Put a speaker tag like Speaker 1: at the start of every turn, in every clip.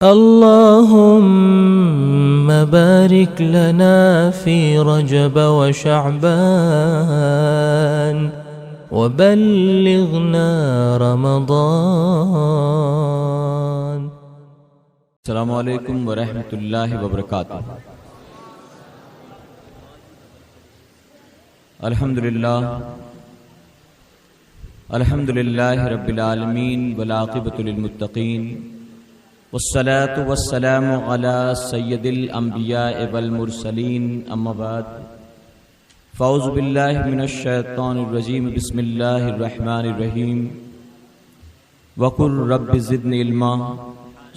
Speaker 1: اللهم بارك لنا في رجب وشعبان وبلغنا رمضان.
Speaker 2: السلام علیکم ورحمۃ اللہ وبرکاتہ. الحمد للہ رب العالمین والعاقبۃ للمتقین والصلاة والسلام علی سید الانبیاء والمرسلین اما بعد فاعوذ باللہ من الشیطان الرجیم بسم اللہ الرحمن الرحیم وقل رب زدنی علما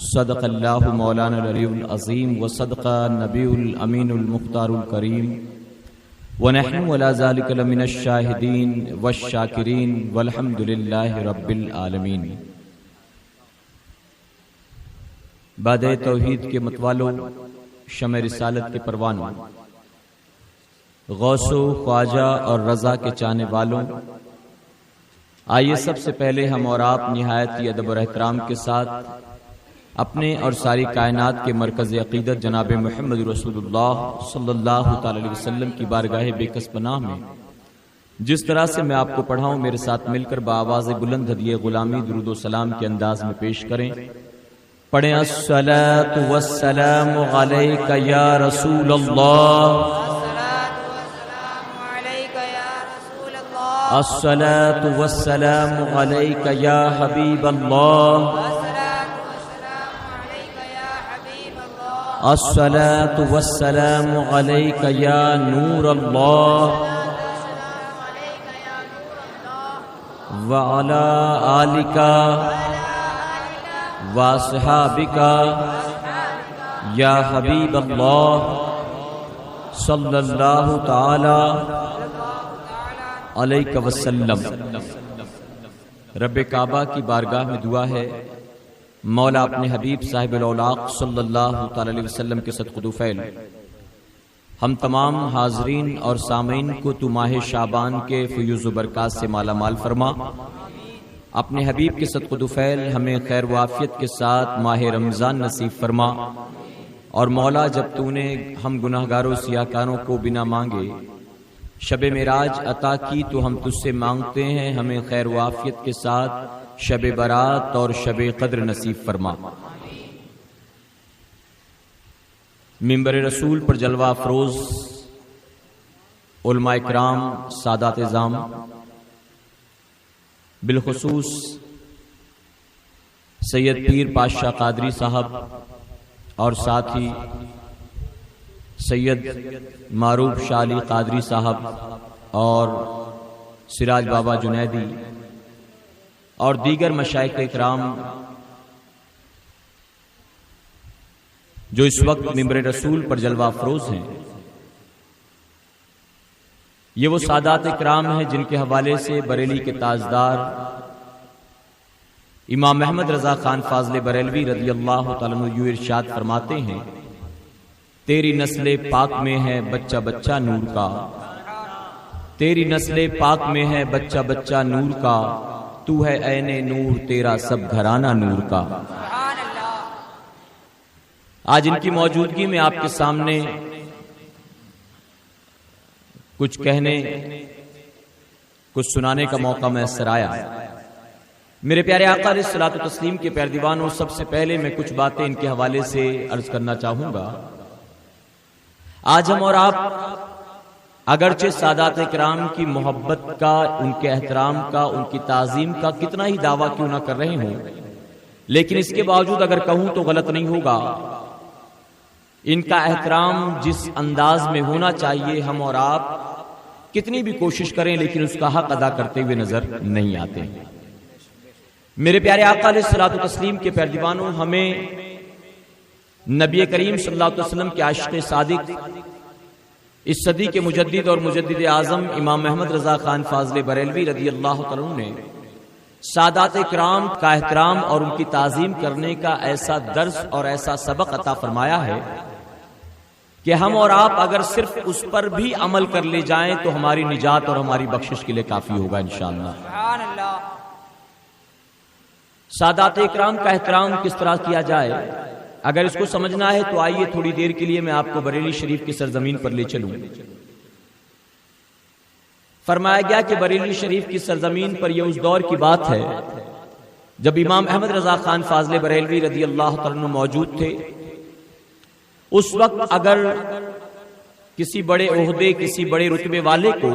Speaker 2: صدق اللہ مولانا العلی العظیم وصدق نبی الامین المختار الکریم ونحن ولا ذلك لمن الشاہدین والشاکرین والحمد للہ رب العالمین. بادِ توحید کے متوالوں، شمع رسالت کے پروانوں، غوث و خواجہ اور رضا کے چاہنے والوں، آئیے سب سے پہلے ہم اور آپ نہایت ہی ادب اور احترام کے ساتھ اپنے اور ساری کائنات کے مرکز عقیدت جناب محمد رسول اللہ صلی اللہ تعالی علیہ وسلم کی بارگاہ بے کس پناہ میں جس طرح سے میں آپ کو پڑھاؤں میرے ساتھ مل کر بآواز بلند ہدیہ غلامی درود و سلام کے انداز میں پیش کریں. پڑھیں الصلاۃ والسلام علیک یا رسول اللہ، الصلاۃ والسلام علیک یا حبیب اللہ، الصلاۃ والسلام علیک یا نور اللہ وعلی آلک واصحابک یا حبیب اللہ صلی اللہ تعالی علیہ وسلم. رب کعبہ کی بارگاہ میں دعا ہے مولا اپنے حبیب صاحب الاولاق صلی اللہ تعالی علیہ وسلم کے صدقہ دوفیل ہم تمام حاضرین اور سامعین کو تو ماہ شعبان کے فیوز و برکات سے مالا مال فرما. اپنے حبیب کے صدقہ دوفیل ہمیں خیر و عافیت کے ساتھ ماہ رمضان نصیب فرما. اور مولا جب تو نے ہم گناہگاروں سیاکاروں کو بنا مانگے شب معراج عطا کی تو ہم تجھ سے مانگتے ہیں ہمیں خیر و عافیت کے ساتھ شب برات اور شب قدر نصیب فرما. منبر رسول پر جلوہ افروز علماء کرام، سادات اعظام، بالخصوص سید پیر پاشا قادری صاحب اور ساتھ ہی سید معروف شاہ علی قادری صاحب اور سراج بابا جنیدی اور دیگر مشائخ اکرام جو اس وقت منبر رسول پر جلوہ افروز ہیں، یہ وہ سادات اکرام ہیں جن کے حوالے سے بریلی کے تاجدار امام احمد رضا خان فاضل بریلوی رضی اللہ تعالیٰ عنہ یوں ارشاد فرماتے ہیں تیری نسل پاک میں ہے بچہ بچہ نور کا، تیری نسل پاک میں ہے بچہ بچہ نور کا، تو ہے عین نور تیرا سب گھرانہ نور کا. آج ان کی موجودگی میں آپ کے سامنے کچھ کہنے کچھ سنانے کا موقع میسر آیا. میرے پیارے آقا علیہ الصلوۃ والتسلیم کے پیارے دیوانوں، سب سے پہلے میں کچھ باتیں ان کے حوالے سے عرض کرنا چاہوں گا. آج ہم اور آپ اگرچہ سادات کرام کی محبت کا، ان کے احترام کا، ان کی تعظیم کا کتنا ہی دعویٰ کیوں نہ کر رہے ہوں، لیکن اس کے باوجود اگر کہوں تو غلط نہیں ہوگا، ان کا احترام جس انداز میں ہونا چاہیے ہم اور آپ کتنی بھی کوشش کریں لیکن اس کا حق ادا کرتے ہوئے نظر نہیں آتے. میرے پیارے آقا علیہ الصلوۃ والتسلیم کے پیارے دیوانوں، ہمیں نبی کریم صلی اللہ علیہ وسلم کے عاشق صادق، اس صدی کے مجدد اور مجدد اعظم امام احمد رضا خان فاضل بریلوی رضی اللہ تعالیٰ عنہ نے سادات کرام کا احترام اور ان کی تعظیم کرنے کا ایسا درس اور ایسا سبق عطا فرمایا ہے کہ ہم اور آپ اگر صرف اس پر بھی عمل کر لے جائیں تو ہماری نجات اور ہماری بخشش کے لیے کافی ہوگا انشاءاللہ. سادات اکرام کا احترام کس طرح کیا جائے؟ اگر اس کو سمجھنا ہے تو آئیے تھوڑی دیر کے لیے میں آپ کو بریلی شریف کی سرزمین پر لے چلوں۔ فرمایا گیا کہ بریلی شریف کی سرزمین پر یہ اس دور کی بات ہے جب امام احمد رضا خان فاضل بریلوی رضی اللہ تعالیٰ عنہ موجود تھے۔ اس وقت اگر کسی بڑے عہدے، کسی بڑے رتبے والے کو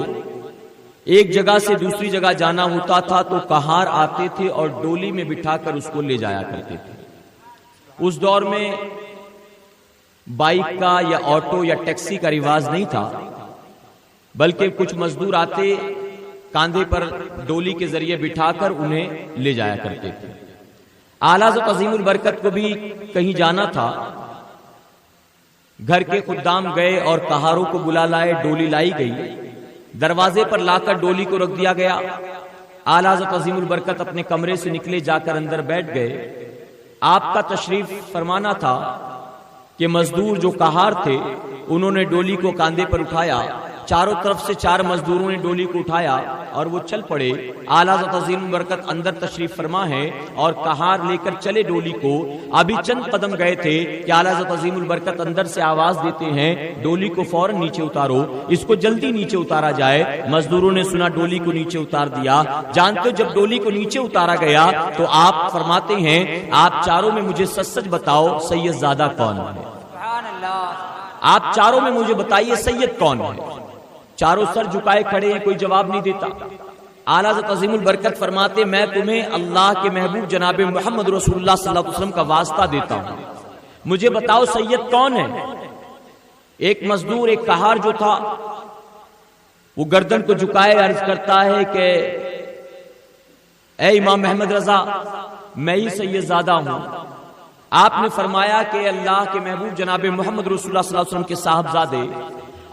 Speaker 2: ایک جگہ سے دوسری جگہ جانا ہوتا تھا تو کہار آتے تھے اور ڈولی میں بٹھا کر اس کو لے جایا کرتے تھے۔ اس دور میں بائک کا یا آٹو یا ٹیکسی کا رواج نہیں تھا، بلکہ کچھ مزدور آتے کاندھے پر ڈولی کے ذریعے بٹھا کر انہیں لے جایا کرتے تھے۔ اعلیٰ حضرت عظیم البرکت کو بھی کہیں جانا تھا، گھر کے خدام گئے اور کہاروں کو بلا لائے، ڈولی لائی گئی، دروازے پر لا کر ڈولی کو رکھ دیا گیا۔ اعلیٰ حضرت عظیم البرکت اپنے کمرے سے نکلے، جا کر اندر بیٹھ گئے۔ آپ کا تشریف فرمانا تھا کہ مزدور جو کہار تھے انہوں نے ڈولی کو کاندھے پر اٹھایا، چاروں طرف سے 4 مزدوروں نے ڈولی کو اٹھایا اور وہ چل پڑے۔ اعلیٰ حضرت عظیم البرکت اندر تشریف فرما ہے اور کہار لے کر چلے ڈولی کو۔ ابھی چند قدم گئے تھے کہ اعلیٰ حضرت عظیم البرکت اندر سے آواز دیتے ہیں ڈولی کو فوراً نیچے اتارو، اس کو جلدی نیچے اتارا جائے۔ مزدوروں نے سنا، ڈولی کو نیچے اتار دیا۔ جانتے ہو جب ڈولی کو نیچے اتارا گیا تو آپ فرماتے ہیں آپ چاروں میں مجھے سچ سچ بتاؤ سید زادہ کون ہے؟ آپ چاروں میں مجھے بتائیے سید کون ہے؟ چاروں سر جھکائے کھڑے ہیں، کوئی جواب نہیں دیتا۔ اعلیٰ حضرت عظیم البرکت فرماتے میں تمہیں اللہ کے محبوب جناب محمد رسول اللہ صلی اللہ علیہ وسلم کا واسطہ دیتا ہوں، مجھے بتاؤ سید کون ہے؟ ایک مزدور، ایک کہار جو تھا وہ گردن کو جھکائے عرض کرتا ہے کہ اے امام محمد رضا، میں ہی سید زادہ ہوں۔ آپ نے فرمایا کہ اللہ کے محبوب جناب محمد رسول اللہ صلی اللہ علیہ وسلم کے صاحبزادے،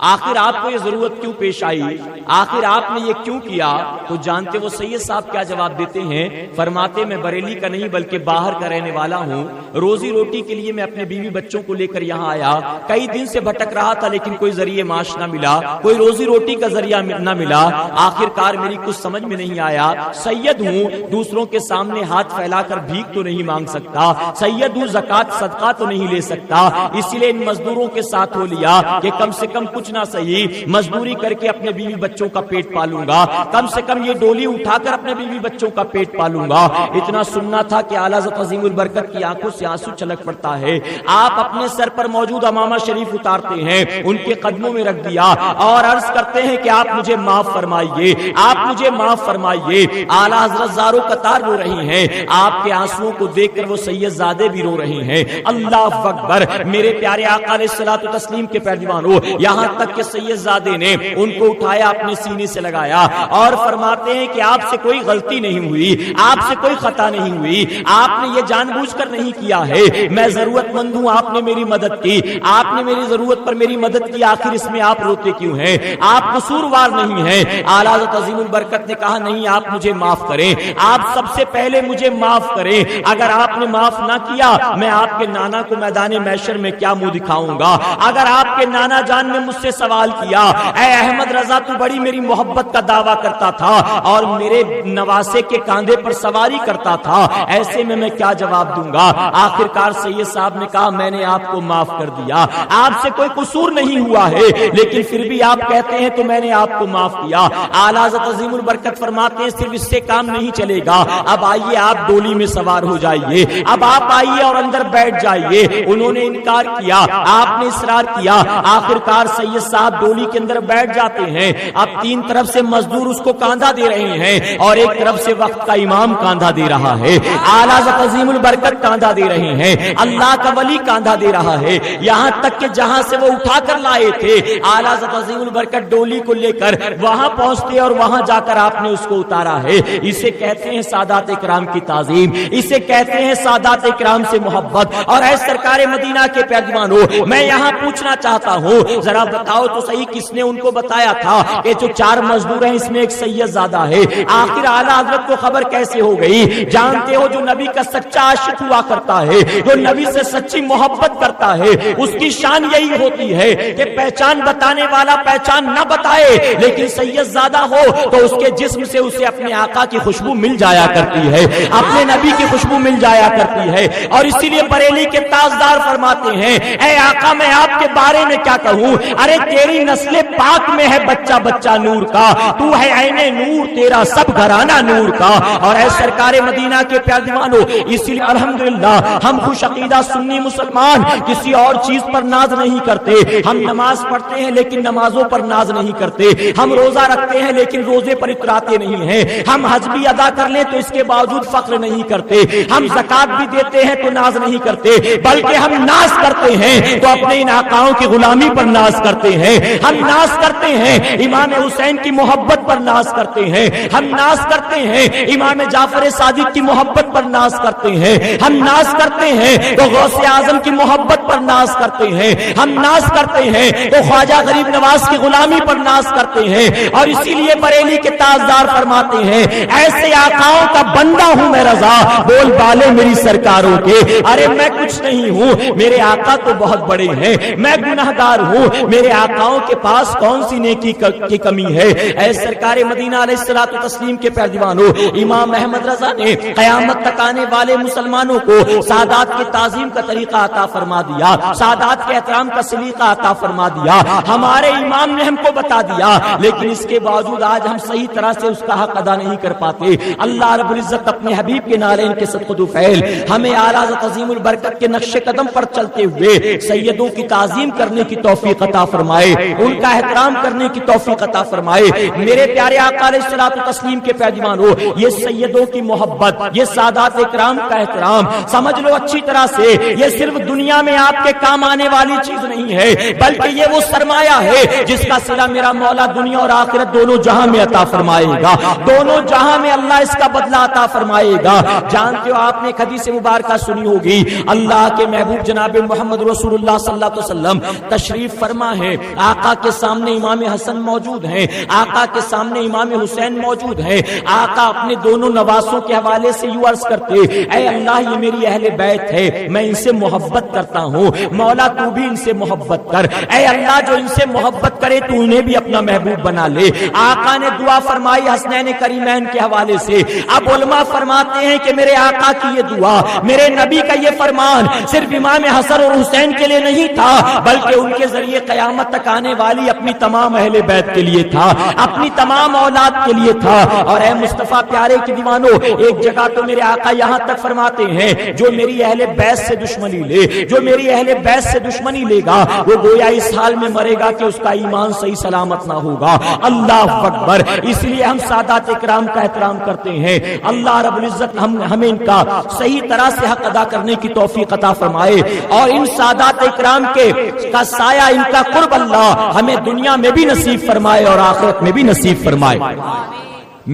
Speaker 2: آخر آپ کو یہ ضرورت کیوں پیش آئی؟ آخر آپ نے یہ کیوں کیا؟ تو جانتے وہ سید صاحب کیا جواب دیتے ہیں؟ فرماتے میں بریلی کا نہیں بلکہ باہر کا رہنے والا ہوں، روزی روٹی کے لیے میں اپنے بیوی بچوں کو لے کر یہاں آیا، کئی دن سے بھٹک رہا تھا لیکن کوئی ذریعہ معاش نہ ملا، کوئی روزی روٹی کا ذریعہ نہ ملا۔ آخر کار میری کچھ سمجھ میں نہیں آیا، سید ہوں، دوسروں کے سامنے ہاتھ پھیلا کر بھیک تو نہیں مانگ سکتا، سید ہوں، زکوٰۃ صدقہ تو نہیں لے سکتا، اسی لیے ان مزدوروں کے ساتھ ہو لیا کہ کم سے کم کچھ نہ صحیح مزدوری کر کے اپنے بیوی بچوں کا پیٹ پالوں گا، کم سے کم یہ ڈولی اٹھا کر اپنے بیوی بچوں کا پیٹ پالوں گا۔ اتنا سننا تھا کہ اعلیٰ حضرت عظیم البرکت کی آنکھوں سے آنسو چھلک پڑتا ہے۔ آپ اپنے سر پر موجود امامہ شریف اتارتے ہیں، ان کے قدموں میں رکھ دیا اور عرض کرتے ہیں کہ آپ مجھے معاف فرمائیے، آپ مجھے معاف فرمائیے۔ اعلیٰ حضرت زارو قطار رو رہی ہیں، آپ کے آنسوؤں کو دیکھ کر وہ سید زادے بھی رو رہے ہیں۔ اللہ اکبر، میرے پیارے آقا علیہ الصلوۃ والتسلیم کے پیروانوں، یہاں تک کہ سید زادے نے ان کو اٹھایا، اپنے سینے سے لگایا اور فرماتے ہیں کہ آپ سے کوئی غلطی نہیں ہوئی، آپ سے کوئی خطا نہیں ہوئی، آپ نے یہ جان بوجھ کر نہیں کیا ہے، میں ضرورت مند ہوں، آپ نے میری مدد کی، آپ نے میری ضرورت پر میری مدد کی، آخر اس میں آپ روتے کیوں ہیں؟ آپ قصوروار نہیں ہیں۔ اعلیٰ حضرت عظیم البرکت نے کہا نہیں، آپ مجھے معاف کریں، آپ سب سے پہلے مجھے معاف کریں، اگر آپ نے معاف نہ کیا میں آپ کے نانا کو میدان محشر میں کیا منہ دکھاؤں گا؟ اگر آپ کے نانا جان نے مجھ سے سوال کیا اے احمد رضا تو بڑی میری محبت کا دعویٰ کرتا تھا اور میرے نواسے کے کاندھے پر سواری کرتا تھا، ایسے میں کیا جواب دوں گا؟ آخر کار سید صاحب نے کہا میں نے آپ کو معاف کر دیا، آپ سے کوئی قصور نہیں ہوا ہے لیکن پھر بھی آپ کہتے ہیں تو میں نے آپ کو معاف کیا۔ اعلیٰ حضرت عظیم البرکت فرماتے ہیں صرف اس سے کام نہیں چلے گا، اب آئیے آپ ڈولی میں سوار ہو جائیے، اب آپ آئیے اور اندر بیٹھ جائیے۔ انہوں نے انکار کیا، آپ نے اصرار کیا، آخر کار سید صاحب ڈولی کے اندر بیٹھ جاتے ہیں۔ اب 3 طرف سے مزدور اس کو کاندھا دے رہے ہیں اور ایک طرف سے وقت کا امام کاندھا دے رہا ہے، اعلیٰ حضرت عظیم البرکت کاندھا دے رہے ہیں، اللہ کا ولی کاندھا دے رہا ہے، یہاں تک کہ جہاں سے وہ اٹھا کر لائے تھے اعلیٰ حضرت عظیم البرکت ڈولی کو لے کر وہاں پہنچتے اور وہاں جا کر آپ نے اس کو اتارا ہے۔ اسے کہتے ہیں سادات اکرام کی تعظیم، اسے کہتے ہیں سادات اکرام سے محبت۔ اور اے سرکار مدینہ کے پیروانوں، میں یہاں پوچھنا چاہتا ہوں ذرا بتاؤ تو صحیح کس نے ان کو بتایا تھا کہ جو 4 مزدور ہیں اس میں ایک سید زادہ ہے؟ آخر اعلیٰ حضرت کو خبر کیسے ہو گئی؟ جانتے ہو جو نبی کا سچا عاشق ہوا کرتا ہے، جو نبی سے سچی محبت کرتا ہے، اس کی شان یہی ہوتی ہے کہ پہچان بتانے والا پہچان نہ بتائے، لیکن سید زادہ ہو تو اس کے جسم سے اسے اپنے آقا کی خوشبو مل جایا کرتی ہے، اپنے نبی کی خوشبو مل جایا کرتی ہے۔ اور اسی لیے بریلی کے تاجدار فرماتے ہیں اے آقا میں آپ کے بارے میں کیا کہوں، ارے تیری نسل پاک میں ہے بچہ بچہ نور کا، تو ہے عین نور، تیرا سب گھرانہ نور کا۔ اور اے سرکار مدینہ کے پیارے دیوانو، اسی لیے الحمدللہ ہم خوش عقیدہ سنی مسلمان کسی اور چیز پر ناز نہیں کرتے۔ ہم نماز پڑھتے ہیں لیکن نمازوں پر ناز نہیں کرتے، ہم روزہ رکھتے ہیں لیکن روزے پر اتراتے نہیں ہیں، ہم حج بھی ادا کر لیں تو اس کے باوجود فخر نہیں کرتے، ہم زکات بھی دیتے ہیں تو ناز نہیں کرتے، بلکہ ہم ناز کرتے ہیں تو اپنے ان آقاؤں کی غلامی پر ناز کرتے ہیں، ہم ناز کرتے ہیں امام حسین کی محبت پر ناز کرتے ہیں، ہم ناز کرتے ہیں امام جعفر صادق کی محبت پر ناز کرتے ہیں، ہم ناز کرتے ہیں تو غوث اعظم کی محبت پر ناز کرتے ہیں، ہم ناز کرتے ہیں تو خواجہ غریب نواز کی غلامی پر ناز کرتے ہیں۔ اور اسی لیے بریلی کے تاجدار فرماتے ہیں ایسے آقاؤں کا بندہ ہوں میں رضا، بول بالے میری سرکاروں کے، ارے میں کچھ نہیں ہوں، میرے آقا تو بہت بڑے ہیں، میں گناہگار ہوں، میرے آقاؤں کے پاس کون سی نیکی کی کمی ہے؟ اے سرکار مدینہ علیہ الصلوۃ والتسلیم کے پیارے دیوانوں، امام احمد رضا نے قیامت تک آنے والے مسلمانوں کو سادات کی تعظیم کا طریقہ عطا فرما دیا، سادات کے احترام کا سلیقہ عطا فرما دیا، ہمارے امام نے ہم کو بتا دیا، لیکن اس کے باوجود آج ہم صحیح طرح سے اس کا حق ادا نہیں کر پاتے۔ اللہ رب العزت اپنے حبیب کے نالین کے صدقہ فعل ہمیں اعلیٰ عظیم البرکت کے نقش قدم پر چلتے ہوئے سیدوں کی تعظیم کرنے کی توفیق عطا فرمائے، ان کا احترام کرنے کی توفیق عطا فرمائے۔ میرے پیارے آقا علیہ الصلوۃ والتسلیم کے پیارے دیوانوں، یہ سیدوں کی محبت، یہ سادات اکرام کا احترام سمجھ لو اچھی طرح سے، یہ صرف دنیا میں آپ کے کام آنے والی چیز نہیں ہے، بلکہ یہ وہ سرمایہ ہے جس کا صلہ میرا مولا دنیا اور آخرت دونوں جہاں میں عطا فرمائے گا، دونوں جہاں میں اللہ اس کا بدلہ عطا فرمائے گا۔ جانتے ہو آپ نے ایک حدیث مبارکہ سنی ہوگی، اللہ کے محبوب جناب محمد رسول اللہ صلی اللہ علیہ وسلم تشریف فرما ہے، آقا کے سامنے امام حسن موجود ہیں، آقا کے سامنے امام حسین موجود ہیں، آقا اپنے دونوں نواسوں کے حوالے سے یوں عرض کرتے اے اللہ یہ میری اہل بیت ہے، میں ان سے محبت کرتا ہوں، مولا تو بھی ان سے محبت کر، اے اللہ جو ان سے محبت کرے تو انہیں بھی اپنا محبوب بنا لے۔ آقا نے دعا فرمائی حسنین کریمین کے حوالے سے۔ اب علماء فرماتے ہیں کہ میرے آقا کی یہ دعا، میرے نبی کا یہ فرمان صرف امام حسن اور حسین کے لیے نہیں تھا، بلکہ ان کے ذریعے قیامت تک آنے والی اپنی تمام اہل بیت کے لیے تھا، اپنی تمام اولاد کے لیے تھا۔ اور اے مصطفیٰ پیارے کے دیوانوں، ایک جگہ تو میرے آقا یہاں تک فرماتے ہیں جو میری اہل بیت سے دشمنی لے، جو میری اہل بیت سے دشمنی لے گا وہ گویا اس حال میں مرے گا کہ اس کا ایمان صحیح سلامت نہ ہوگا۔ اللہ اکبر۔ اس لیے ہم سادات اکرام کا احترام کرتے ہیں، اللہ رب العزت ہمیں ان کا صحیح طرح سے حق ادا کرنے کی توفیق عطا فرمائے، اور ان سادات اکرام کے کا سایہ، ان کا قرب اللہ ہمیں دنیا میں بھی نصیب فرمائے اور آخرت میں بھی نصیب فرمائے۔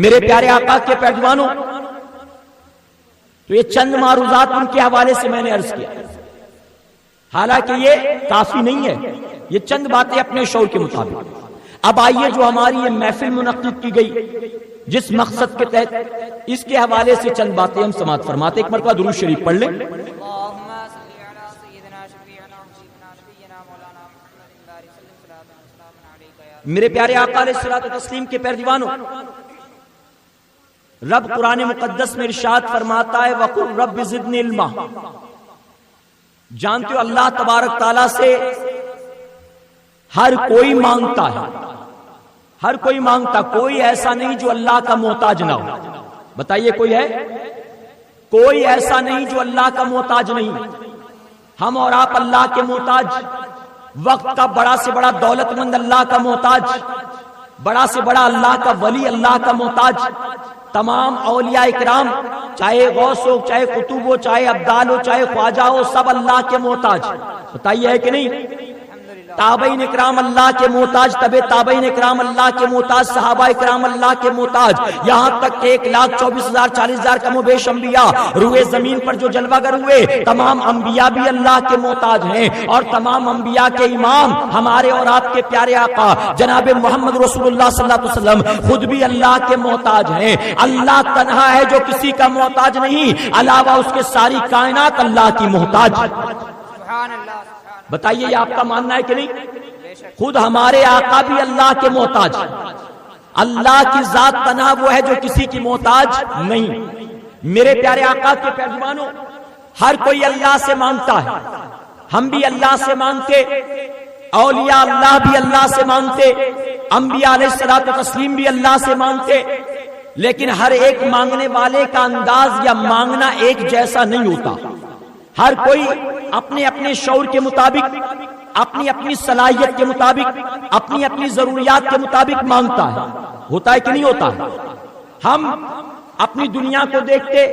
Speaker 2: میرے پیارے آقا کے پیروانوں، تو یہ چند معروضات ان کے حوالے سے میں نے عرض کیا، حالانکہ یہ کافی نہیں ہے، یہ چند باتیں اپنے شعور کے مطابق۔ اب آئیے جو ہماری یہ محفل منعقد کی گئی جس مقصد کے تحت، اس کے حوالے سے چند باتیں ہم سماعت فرماتے۔ ایک مرتبہ درود شریف پڑھ لیں۔ میرے پیارے آقا علیہ الصلوۃ والتسلیم کے پیروانوں، رب قرآن مقدس میں ارشاد فرماتا ہے وَقُلْ رَبِّ زِدْنِي عِلْمًا۔ جانتے ہو اللہ تبارک تعالیٰ سے ہر کوئی مانگتا ہے، ہر کوئی مانگتا، کوئی ایسا نہیں جو اللہ کا محتاج نہ ہو۔ بتائیے کوئی ہے؟ کوئی ایسا نہیں جو اللہ کا محتاج نہیں۔ ہم اور آپ اللہ کے محتاج، وقت کا بڑا سے بڑا دولت مند اللہ کا محتاج، بڑا سے بڑا اللہ کا ولی اللہ کا محتاج، تمام اولیاء اکرام چاہے غوث ہو، چاہے قطب ہو، چاہے ابدال ہو، چاہے خواجہ ہو، سب اللہ کے محتاج۔ بتائیے ہے کہ نہیں؟ تابعین اکرام اللہ کے محتاج، تبع تابعین اکرام اللہ کے محتاج، صحابہ اکرام اللہ کے محتاج، یہاں تک کہ 1,24,000 40,000 کم و بیش انبیاء روئے زمین پر جو جلوہ گر ہوئے، تمام انبیاء بھی اللہ کے محتاج ہیں، اور تمام انبیاء کے امام ہمارے اور آپ کے پیارے آقا جناب محمد رسول اللہ صلی اللہ علیہ وسلم خود بھی اللہ کے محتاج ہیں۔ اللہ تنہا ہے جو کسی کا محتاج نہیں، علاوہ اس کے ساری کائنات اللہ کی محتاج۔ بتائیے یہ آپ کا ماننا ہے کہ نہیں؟ خود ہمارے آقا بھی اللہ کے محتاج۔ اللہ کی ذات تنہا وہ ہے جو کسی کی محتاج نہیں۔ میرے پیارے آقا کے پیروانوں، ہر کوئی اللہ سے مانگتا ہے، ہم بھی اللہ سے مانگتے، اولیاء اللہ بھی اللہ سے مانگتے، انبیاء علیہ الصلوۃ والتسلیم بھی اللہ سے مانگتے، لیکن ہر ایک مانگنے والے کا انداز یا مانگنا ایک جیسا نہیں ہوتا۔ ہر کوئی اپنے اپنے شعور کے مطابق، اپنی اپنی صلاحیت کے مطابق، اپنی اپنی ضروریات کے مطابق مانگتا ہے۔ ہوتا ہے کہ نہیں ہوتا؟ ہم اپنی دنیا کو دیکھتے،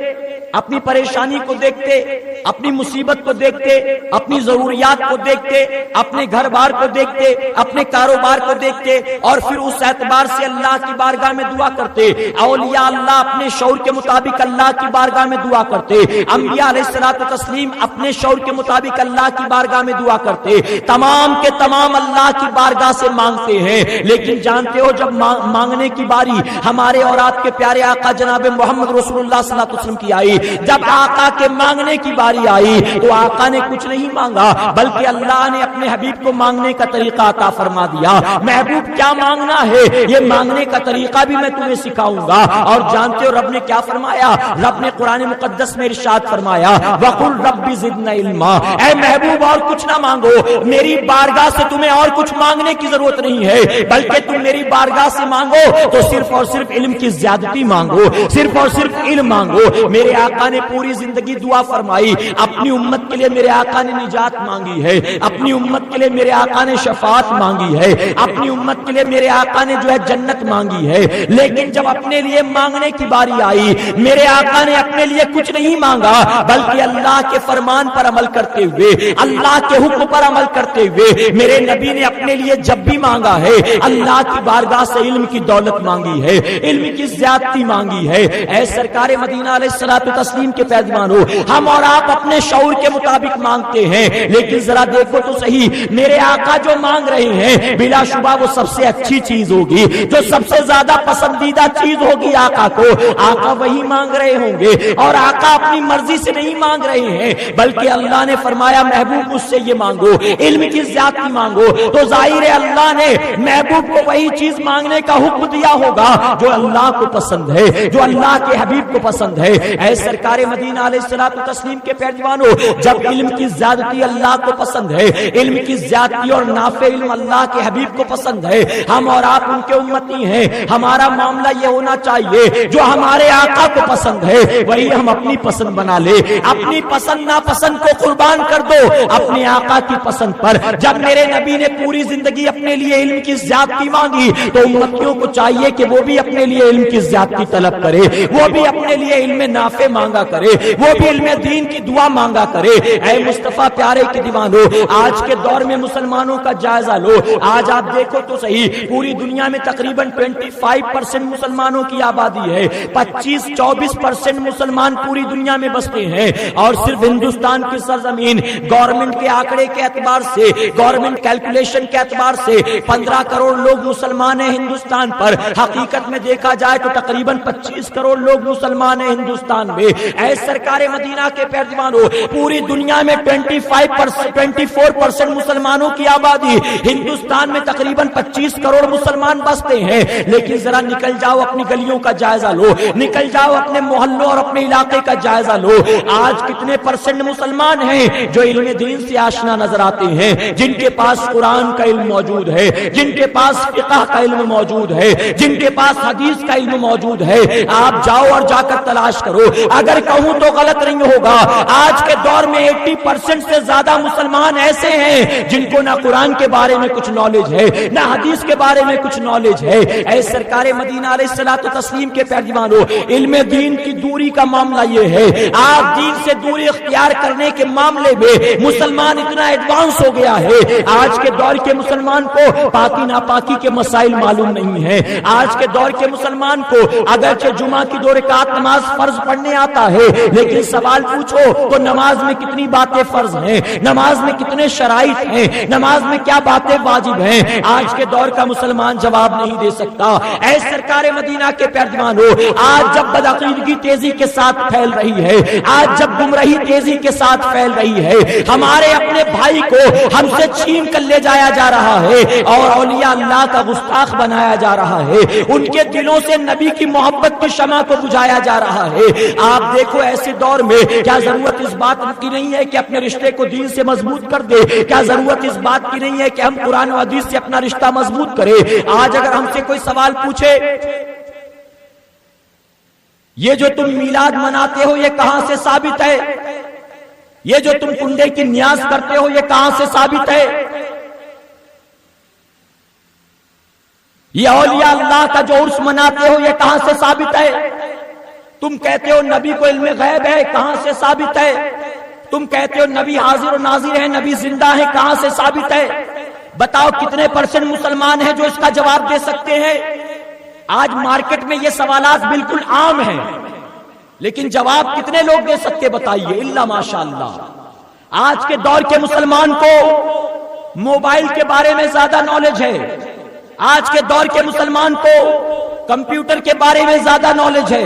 Speaker 2: اپنی پریشانی کو دیکھتے، اپنی مصیبت کو دیکھتے، اپنی ضروریات کو دیکھتے، اپنے گھر بار کو دیکھتے، اپنے کاروبار کو دیکھتے، اور پھر اس اعتبار سے اللہ کی بارگاہ میں دعا کرتے۔ اولیاء اللہ اپنے شعور کے مطابق اللہ کی بارگاہ میں دعا کرتے، انبیاء علیہ الصلوۃ والتسلیم اپنے شعور کے مطابق اللہ کی بارگاہ میں دعا کرتے، تمام کے تمام اللہ کی بارگاہ سے مانگتے ہیں۔ لیکن جانتے ہو جب مانگنے کی باری ہمارے اور آپ کے پیارے آقا جناب محمد رسول اللہ صلی اللہ علیہ وسلم کی آئی، جب آقا کے مانگنے کی باری آئی تو آقا نے کچھ نہیں مانگا، بلکہ اللہ نے اپنے حبیب کو مانگنے کا طریقہ عطا فرما دیا۔ محبوب کیا مانگنا ہے یہ مانگنے کا طریقہ بھی میں تمہیں سکھاؤں گا۔ اور جانتے ہو رب نے کیا فرمایا؟ رب نے قرآن مقدس میں ارشاد فرمایا وَقُلْ رَبِّ زِدْنَا عِلْمًا، اے محبوب اور کچھ نہ مانگو، میری بارگاہ سے تمہیں اور کچھ مانگنے کی ضرورت نہیں ہے، بلکہ تم میری بارگاہ سے مانگو تو صرف اور صرف علم کی زیادتی مانگو، صرف اور صرف علم مانگو۔ میرے آقا نے پوری زندگی دعا فرمائی، اپنی امت کے لیے میرے آقا نے نجات مانگی ہے، اپنی امت کے لیے میرے آقا نے شفاعت مانگی ہے، اپنی امت کے لیے میرے آقا نے جو ہے جنت مانگی ہے۔ لیکن جب اپنے لیے مانگنے کی باری آئی، میرے آقا نے اپنے لیے کچھ نہیں مانگا، بلکہ اللہ کے فرمان پر عمل کرتے ہوئے، اللہ کے حکم پر عمل کرتے ہوئے میرے نبی نے اپنے لیے جب بھی مانگا ہے اللہ کی بارگاہ سے علم کی دولت مانگی ہے، علم کی زیادتی مانگی ہے۔ اے سرکار مدینہ علیہ الصلوۃ والتسلیم کے پیروانوں، ہم اور آپ اپنے شعور کے مطابق مانگتے ہیں، لیکن ذرا دیکھو تو صحیح، میرے آقا جو مانگ رہے ہیں بلا شبہ وہ سب سے اچھی چیز ہوگی، جو سب سے زیادہ پسندیدہ چیز ہوگی آقا کو، آقا وہی مانگ رہے ہوں گے۔ اور آقا اپنی مرضی سے نہیں مانگ رہے ہیں، بلکہ اللہ نے فرمایا محبوب مجھ سے یہ مانگو، علم کی زیادتی مانگو، تو ظاہر ہے اللہ نے محبوب کو وہی چیز مانگنے کا حکم دیا ہوگا جو اللہ کو پسند ہے، جو اللہ کے حبیب کو پسند ہے۔ اے سرکار مدینہ علیہ الصلوۃ والتسلیم کے پیروانوں، جب علم کی زیادتی اللہ کو پسند ہے، علم کی زیادتی اور نافع علم اللہ کے حبیب کو پسند ہے، ہم اور آپ ان کے امتی ہیں، ہمارا معاملہ یہ ہونا چاہیے جو ہمارے آقا کو پسند ہے وہی ہم اپنی پسند بنا لے، اپنی پسند ناپسند کو قربان کر دو اپنے آقا کی پسند پر۔ جب میرے نبی نے پوری زندگی اپنے لیے علم کی زیادتی مانگی تو امتیوں کو چاہیے کہ وہ بھی اپنے لیے علم کی زیادتی طلب کرے، وہ بھی اپنے لیے علم نافع مانگا کرے، وہ بھی علم دین کی دعا مانگا کرے۔ اے مصطفیٰ پیارے کے دیوانوں، آج کے دور میں مسلمانوں کا جائزہ لو، آج آپ دیکھو تو صحیح، پوری دنیا میں تقریباً 25% مسلمانوں کی آبادی ہے، 25-24% مسلمان پوری دنیا میں بستے ہیں، اور صرف ہندوستان کی سرزمین گورنمنٹ کے آنکڑے کے اعتبار سے، گورنمنٹ کیلکولیشن کے اعتبار سے 15 کروڑ لوگ مسلمان ہیں ہندوستان پر، حقیقت میں دیکھا جائے تو تقریباً 25 کروڑ لوگ مسلمان ہیں ہندوستان میں۔ اے سرکار مدینہ کے پیروانوں، پوری دنیا میں 24% مسلمانوں کی آبادی، ہندوستان میں تقریباً 25 کروڑ مسلمان بستے ہیں، لیکن ذرا نکل جاؤ اپنی گلیوں کا جائزہ لو، نکل جاؤ اپنے محلوں اور اپنے علاقے کا جائزہ لو، آج کتنے % مسلمان ہیں جو علم دین سے آشنا نظر آتے ہیں، جن کے پاس قرآن کا علم موجود ہے، جن کے پاس فقہ کا علم موجود ہے، جن کے پاس حدیث کا علم موجود ہے۔ آپ جاؤ اور جا کر تلاش کرو، اگر کہوں تو غلط نہیں ہوگا،
Speaker 3: آج کے دور میں 80% سے زیادہ مسلمان ایسے ہیں جن کو نہ قرآن کے بارے میں کچھ نالج ہے، نہ حدیث کے بارے میں کچھ نالج ہے۔ اے سرکار مدینہ علیہ الصلوۃ والتسلیم کے پیروانوں، علم دین کی دوری کا معاملہ یہ ہے، آپ دین سے دوری اختیار کرنے کے معاملے میں مسلمان اتنا ایڈوانس ہو گیا ہے، آج کے دور کے مسلمان کو پاکی ناپاکی کے مسائل معلوم نہیں ہیں۔ آج کے دور کے مسلمان کو اگرچہ جمعہ کی 2 رکعت نماز فرض پڑھنے آتا ہے، لیکن سوال پوچھو تو نماز میں کتنی باتیں فرض ہیں، نماز میں کتنے شرائط ہیں، نماز میں کیا باتیں واجب ہیں، آج کے دور کا مسلمان جواب نہیں دے سکتا۔ اے سرکار مدینہ کے پیروانوں، آج جب بدعقیدگی تیزی کے ساتھ پھیل رہی ہے، آج جب گمراہی تیزی کے ساتھ پھیل رہی ہے، ہمارے اپنے بھائی کو ہم سے چھین کر لے جایا جا رہا ہے اور اولیاء اللہ کا گستاخ بنایا جا رہا ہے، ان کے دلوں سے نبی کی محبت کی شمع کو بجھایا جا رہا ہے۔ آپ دیکھو ایسے دور میں کیا ضرورت اس بات کی نہیں ہے کہ اپنے رشتے کو دین سے مضبوط کر دے؟ کیا ضرورت اس بات کی نہیں ہے کہ ہم قرآن و حدیث سے اپنا رشتہ مضبوط کریں؟ آج اگر ہم سے کوئی سوال پوچھے، یہ جو تم میلاد مناتے ہو یہ کہاں سے ثابت ہے؟ یہ جو تم کنڈے کی نیاز کرتے ہو یہ کہاں سے ثابت ہے؟ یہ اولیاء اللہ کا جو عرس مناتے ہو یہ کہاں سے ثابت ہے؟ تم کہتے ہو نبی کو علم غیب ہے، کہاں سے ثابت ہے؟ تم کہتے ہو نبی حاضر و ناظر ہے، نبی زندہ ہے، کہاں سے ثابت ہے؟ بتاؤ کتنے % مسلمان ہیں جو اس کا جواب دے سکتے ہیں؟ آج مارکیٹ میں یہ سوالات بالکل عام ہیں، لیکن جواب کتنے لوگ دے سکتے بتائیے؟ الا ماشاءاللہ۔ آج کے دور کے مسلمان کو موبائل کے بارے میں زیادہ نالج ہے، آج کے دور کے مسلمان کو کمپیوٹر کے بارے میں زیادہ نالج ہے،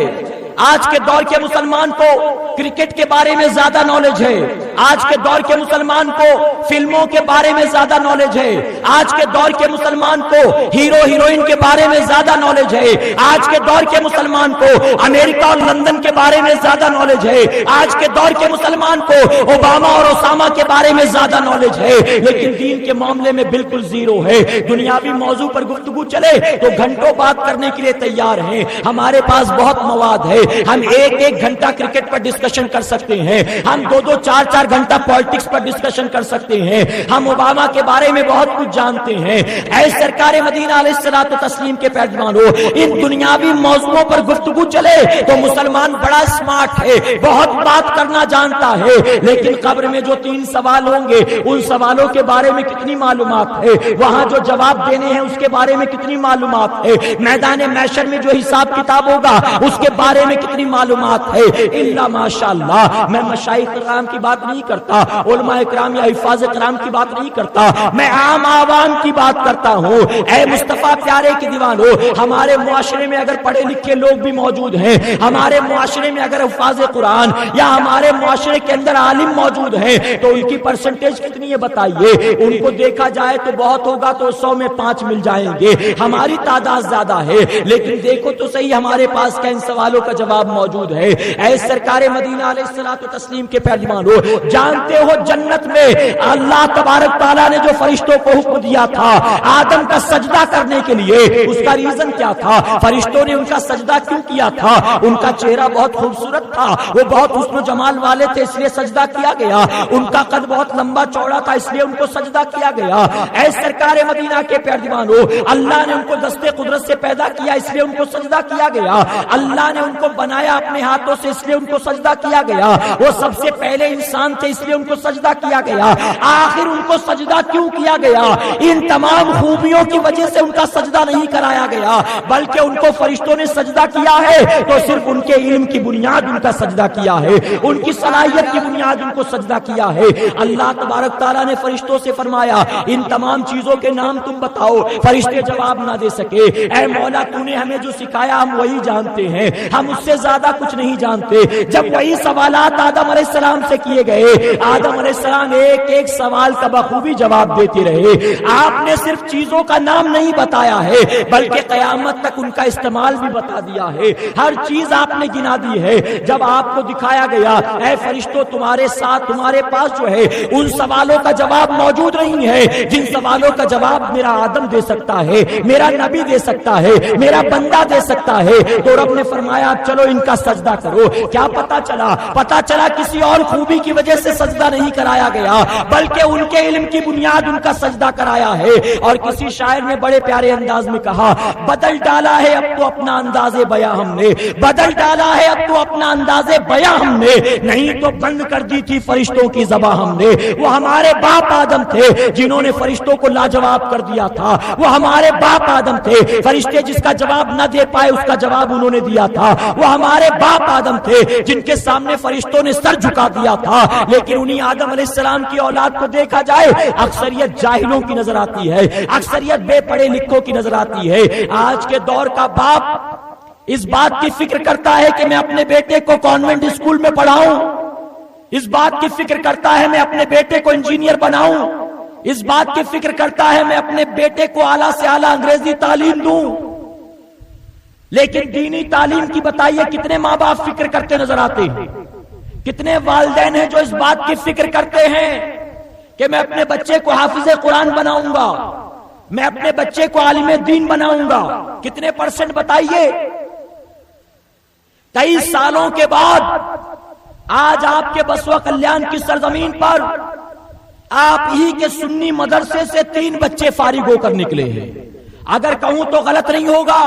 Speaker 3: آج کے دور کے مسلمان کو کرکٹ کے بارے میں زیادہ نالج ہے، آج کے دور کے مسلمان کو فلموں کے بارے میں زیادہ نالج ہے، آج کے دور کے مسلمان کو ہیرو ہیروئن کے بارے میں زیادہ نالج ہے، آج کے دور کے مسلمان کو امریکہ اور لندن کے بارے میں زیادہ نالج ہے، آج کے دور کے مسلمان کو اوباما اور اسامہ کے بارے میں زیادہ نالج ہے، لیکن دین کے معاملے میں بالکل زیرو ہے۔ دنیاوی موضوع پر گفتگو چلے تو گھنٹوں بات کرنے کے لیے تیار ہیں، ہمارے پاس بہت مواد ہے، ہم ایک گھنٹہ کرکٹ پر ڈسکشن کر سکتے ہیں، ہم 2 4 گھنٹہ پالیٹکس پر ڈسکشن کر سکتے ہیں، ہم اوباما کے بارے میں بہت کچھ جانتے ہیں۔ اے سرکار مدینہ علیہ الصلوۃ والتسلیم کے پیروانوں، ان دنیاوی موضوعوں پر گفتگو چلے تو مسلمان بڑا اسمارٹ ہے، بہت بات کرنا جانتا ہے، لیکن قبر میں جو 3 سوال ہوں گے ان سوالوں کے بارے میں کتنی معلومات ہے، وہاں جو جواب دینے ہیں اس کے بارے میں کتنی معلومات ہے، میدان محشر میں جو حساب کتاب ہوگا اس کے بارے میں کتنی معلومات ہے۔ الا ماشاءاللہ۔ میں مشائخ کرام کی بات نہیں کرتا، علماء کرام یا حفاظ کرام کی بات نہیں کرتا، میں عام عوام کی بات کرتا ہوں۔ اے مصطفیٰ پیارے کے دیوانوں، ہمارے معاشرے میں اگر پڑھے لکھے لوگ بھی موجود ہیں، ہمارے معاشرے میں اگر حفاظ قرآن یا ہمارے معاشرے کے اندر عالم موجود ہیں تو ان کی پرسنٹیج کتنی ہے بتائیے؟ ان کو دیکھا جائے تو بہت ہوگا تو 100 میں 5 مل جائیں گے، ہماری تعداد زیادہ ہے، لیکن دیکھو تو صحیح ہمارے پاس کیا ان سوالوں کا جواب موجود ہے؟ اے سرکار مدینہ علیہ الصلوۃ والتسلیم کے پیروانوں، جانتے ہو جنت میں اللہ تبارک تعالیٰ نے جو فرشتوں کو حکم دیا تھا آدم کا سجدہ کرنے کے لیے، اس کا ریزن کیا تھا؟ فرشتوں نے ان کا سجدہ کیوں کیا تھا؟ ان کا چہرہ بہت خوبصورت تھا، وہ بہت حسن و جمال والے تھے اس لیے سجدہ کیا گیا، ان کا قد بہت لمبا چوڑا تھا اس لیے ان کو سجدہ کیا گیا۔ اے سرکار مدینہ کے پیروانوں، اللہ نے ان کو دستے قدرت سے پیدا کیا اس لیے ان کو سجدہ کیا گیا، اللہ نے ان کو بنایا اپنے ہاتھوں سے اس لیے ان کو سجدہ کیا گیا، وہ سب سے پہلے انسان تھے اس لیے ان کو سجدہ کیا گیا۔ آخر ان کو سجدہ کیوں کیا گیا؟ ان تمام خوبیوں کی وجہ سے ان کا سجدہ نہیں کرایا گیا، بلکہ ان کو فرشتوں نے سجدہ کیا ہے تو صرف ان کے علم کی بنیاد ان کا سجدہ کیا ہے، ان کی صلاحیت کی بنیاد ان کو سجدہ کیا ہے۔ اللہ تبارک تعالیٰ نے فرشتوں سے فرمایا ان تمام چیزوں کے نام تم بتاؤ، فرشتے جواب نہ دے سکے۔ اے مولا تو نے ہمیں جو سکھایا ہم وہی جانتے ہیں، ہم اس سے زیادہ کچھ نہیں جانتے۔ جب وہی سوالات آدم علیہ السلام سے کیے گئے، آدم علیہ السلام ایک سوال کا بخوبی جواب دیتے رہے۔ آپ نے صرف چیزوں کا نام نہیں بتایا ہے بلکہ قیامت تک ان کا استعمال بھی بتا دیا ہے، ہر چیز آپ نے گنا دی ہے۔ جب آپ کو دکھایا گیا اے فرشتوں تمہارے ساتھ تمہارے پاس جو ہے ان سوالوں کا جواب موجود نہیں ہے جن سوالوں کا جواب میرا آدم دے سکتا ہے، میرا نبی دے سکتا ہے، میرا بندہ دے سکتا ہے، تو رب نے فرمایا چلو چلو ان کا سجدہ کرو. کیا پتا چلا کسی اور خوبی کی وجہ سے سجدہ نہیں کرایا گیا بلکہ ان کے علم کی بنیاد ان کا سجدہ کرایا ہے. اور کسی شاعر نے بڑے پیارے انداز میں کہا بدل ڈالا ہے اب تو اپنا انداز بیاں ہم نے, بدل ڈالا ہے اب تو اپنا انداز بیاں ہم نے, نہیں تو بند کر دی تھی فرشتوں کی زبان ہم نے. وہ ہمارے باپ آدم تھے جنہوں نے فرشتوں کو لاجواب کر دیا تھا. وہ ہمارے باپ آدم تھے, فرشتے جس کا جواب نہ دے پائے اس کا جواب انہوں نے دیا تھا. وہ ہمارے باپ آدم تھے جن کے سامنے فرشتوں نے سر جھکا دیا تھا. لیکن انہی آدم علیہ السلام کی اولاد کو دیکھا جائے اکثریت جاہلوں کی نظر آتی ہے, اکثریت بے پڑھے لکھوں کی نظر آتی ہے. آج کے دور کا باپ اس بات کی فکر کرتا ہے کہ میں اپنے بیٹے کو کانوینٹ اسکول میں پڑھاؤں, اس بات کی فکر کرتا ہے میں اپنے بیٹے کو انجینئر بناؤں, اس بات کی فکر کرتا ہے میں اپنے بیٹے کو اعلیٰ سے اعلیٰ انگریزی تعلیم دوں. لیکن دینی تعلیم کی بتائیے کتنے ماں باپ فکر کرتے نظر آتے ہیں؟ کتنے والدین ہیں جو اس بات کی فکر کرتے ہیں کہ میں اپنے بچے کو حافظ قرآن بناؤں گا, میں اپنے بچے کو عالم دین بناؤں گا؟ کتنے پرسنٹ بتائیے؟ 23 سالوں کے بعد آج آپ کے بسوا کلیان کی سرزمین پر آپ ہی کے سنی مدرسے سے 3 بچے فارغ ہو کر نکلے ہیں. اگر کہوں تو غلط نہیں ہوگا,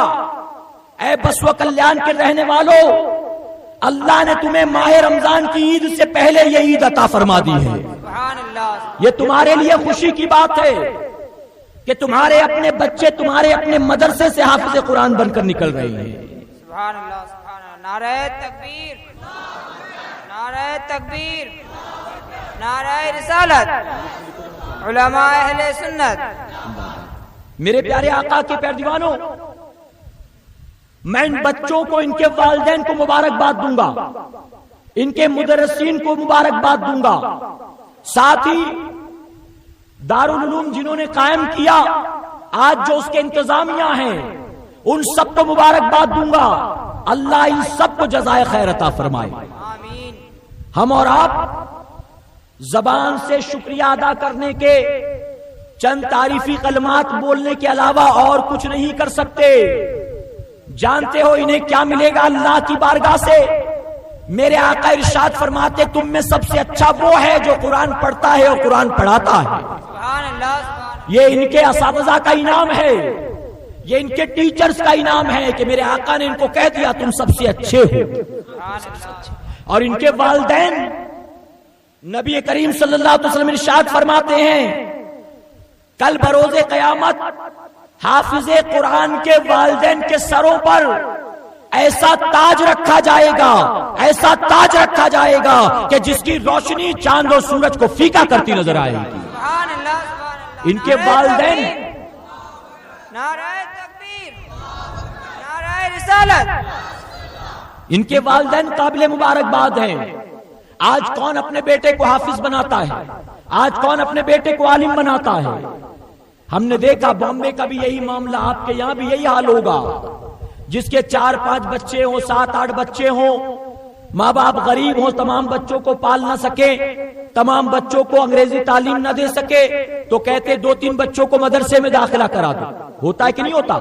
Speaker 3: اے بسوا کلیان کے رہنے والوں, اللہ نے تمہیں ماہ رمضان کی عید سے پہلے یہ عید عطا فرما دی ہے. یہ تمہارے لیے خوشی کی بات ہے کہ تمہارے اپنے بچے تمہارے اپنے مدرسے سے حافظ قرآن بن کر نکل رہے ہیں.
Speaker 4: سبحان اللہ, سبحان اللہ. نعرہ تکبیر, نعرہ تکبیر, نعرہ رسالت, علماء اہل سنت.
Speaker 3: میرے پیارے آقا کے پیروانوں, میں ان بچوں کو ان کے والدین کو مبارکباد دوں گا, ان کے مدرسین کو مبارکباد دوں گا, ساتھ ہی دارالعلوم جنہوں نے قائم کیا, آج جو اس کے انتظامیہ ہیں, ان سب کو مبارکباد دوں گا. اللہ ان سب کو جزائے خیر عطا فرمائے.
Speaker 4: آمین.
Speaker 3: ہم اور آپ زبان سے شکریہ ادا کرنے کے چند تعریفی کلمات بولنے کے علاوہ اور کچھ نہیں کر سکتے. جانتے ہو انہیں کیا ملے گا اللہ کی بارگاہ سے؟ میرے آقا ارشاد فرماتے تم میں سب سے اچھا وہ ہے جو قرآن پڑھتا ہے اور قرآن پڑھاتا ہے.
Speaker 4: سبحان اللہ, سبحان اللہ.
Speaker 3: یہ ان کے اساتذہ کا انعام ہے, یہ ان کے ٹیچرز کا انعام ہے کہ میرے آقا نے ان کو کہہ دیا تم سب سے اچھے ہو. اور ان کے والدین, نبی کریم صلی اللہ علیہ وسلم ارشاد فرماتے ہیں کل بروز قیامت حافظ قرآن کے والدین کے سروں پر ایسا تاج رکھا جائے گا, ایسا تاج رکھا جائے گا کہ جس کی روشنی چاند اور سورج کو فیکا کرتی نظر آئے گی.
Speaker 4: سبحان اللہ, سبحان اللہ.
Speaker 3: ان کے والدین,
Speaker 4: نعرہ تکبیر, نعرہ رسالت.
Speaker 3: ان کے والدین قابل مبارکباد ہیں. آج کون اپنے بیٹے کو حافظ بناتا ہے؟ آج کون اپنے بیٹے کو عالم بناتا ہے؟ ہم نے دیکھا بامبے کا بھی یہی معاملہ, آپ کے یہاں بھی یہی حال ہوگا. جس کے 4-5 بچے ہوں, 7-8 بچے ہوں, ماں باپ غریب ہوں, تمام بچوں کو پال نہ سکے, تمام بچوں کو انگریزی تعلیم نہ دے سکے, تو کہتے 2-3 بچوں کو مدرسے میں داخلہ کرا دو. ہوتا ہے کہ نہیں ہوتا؟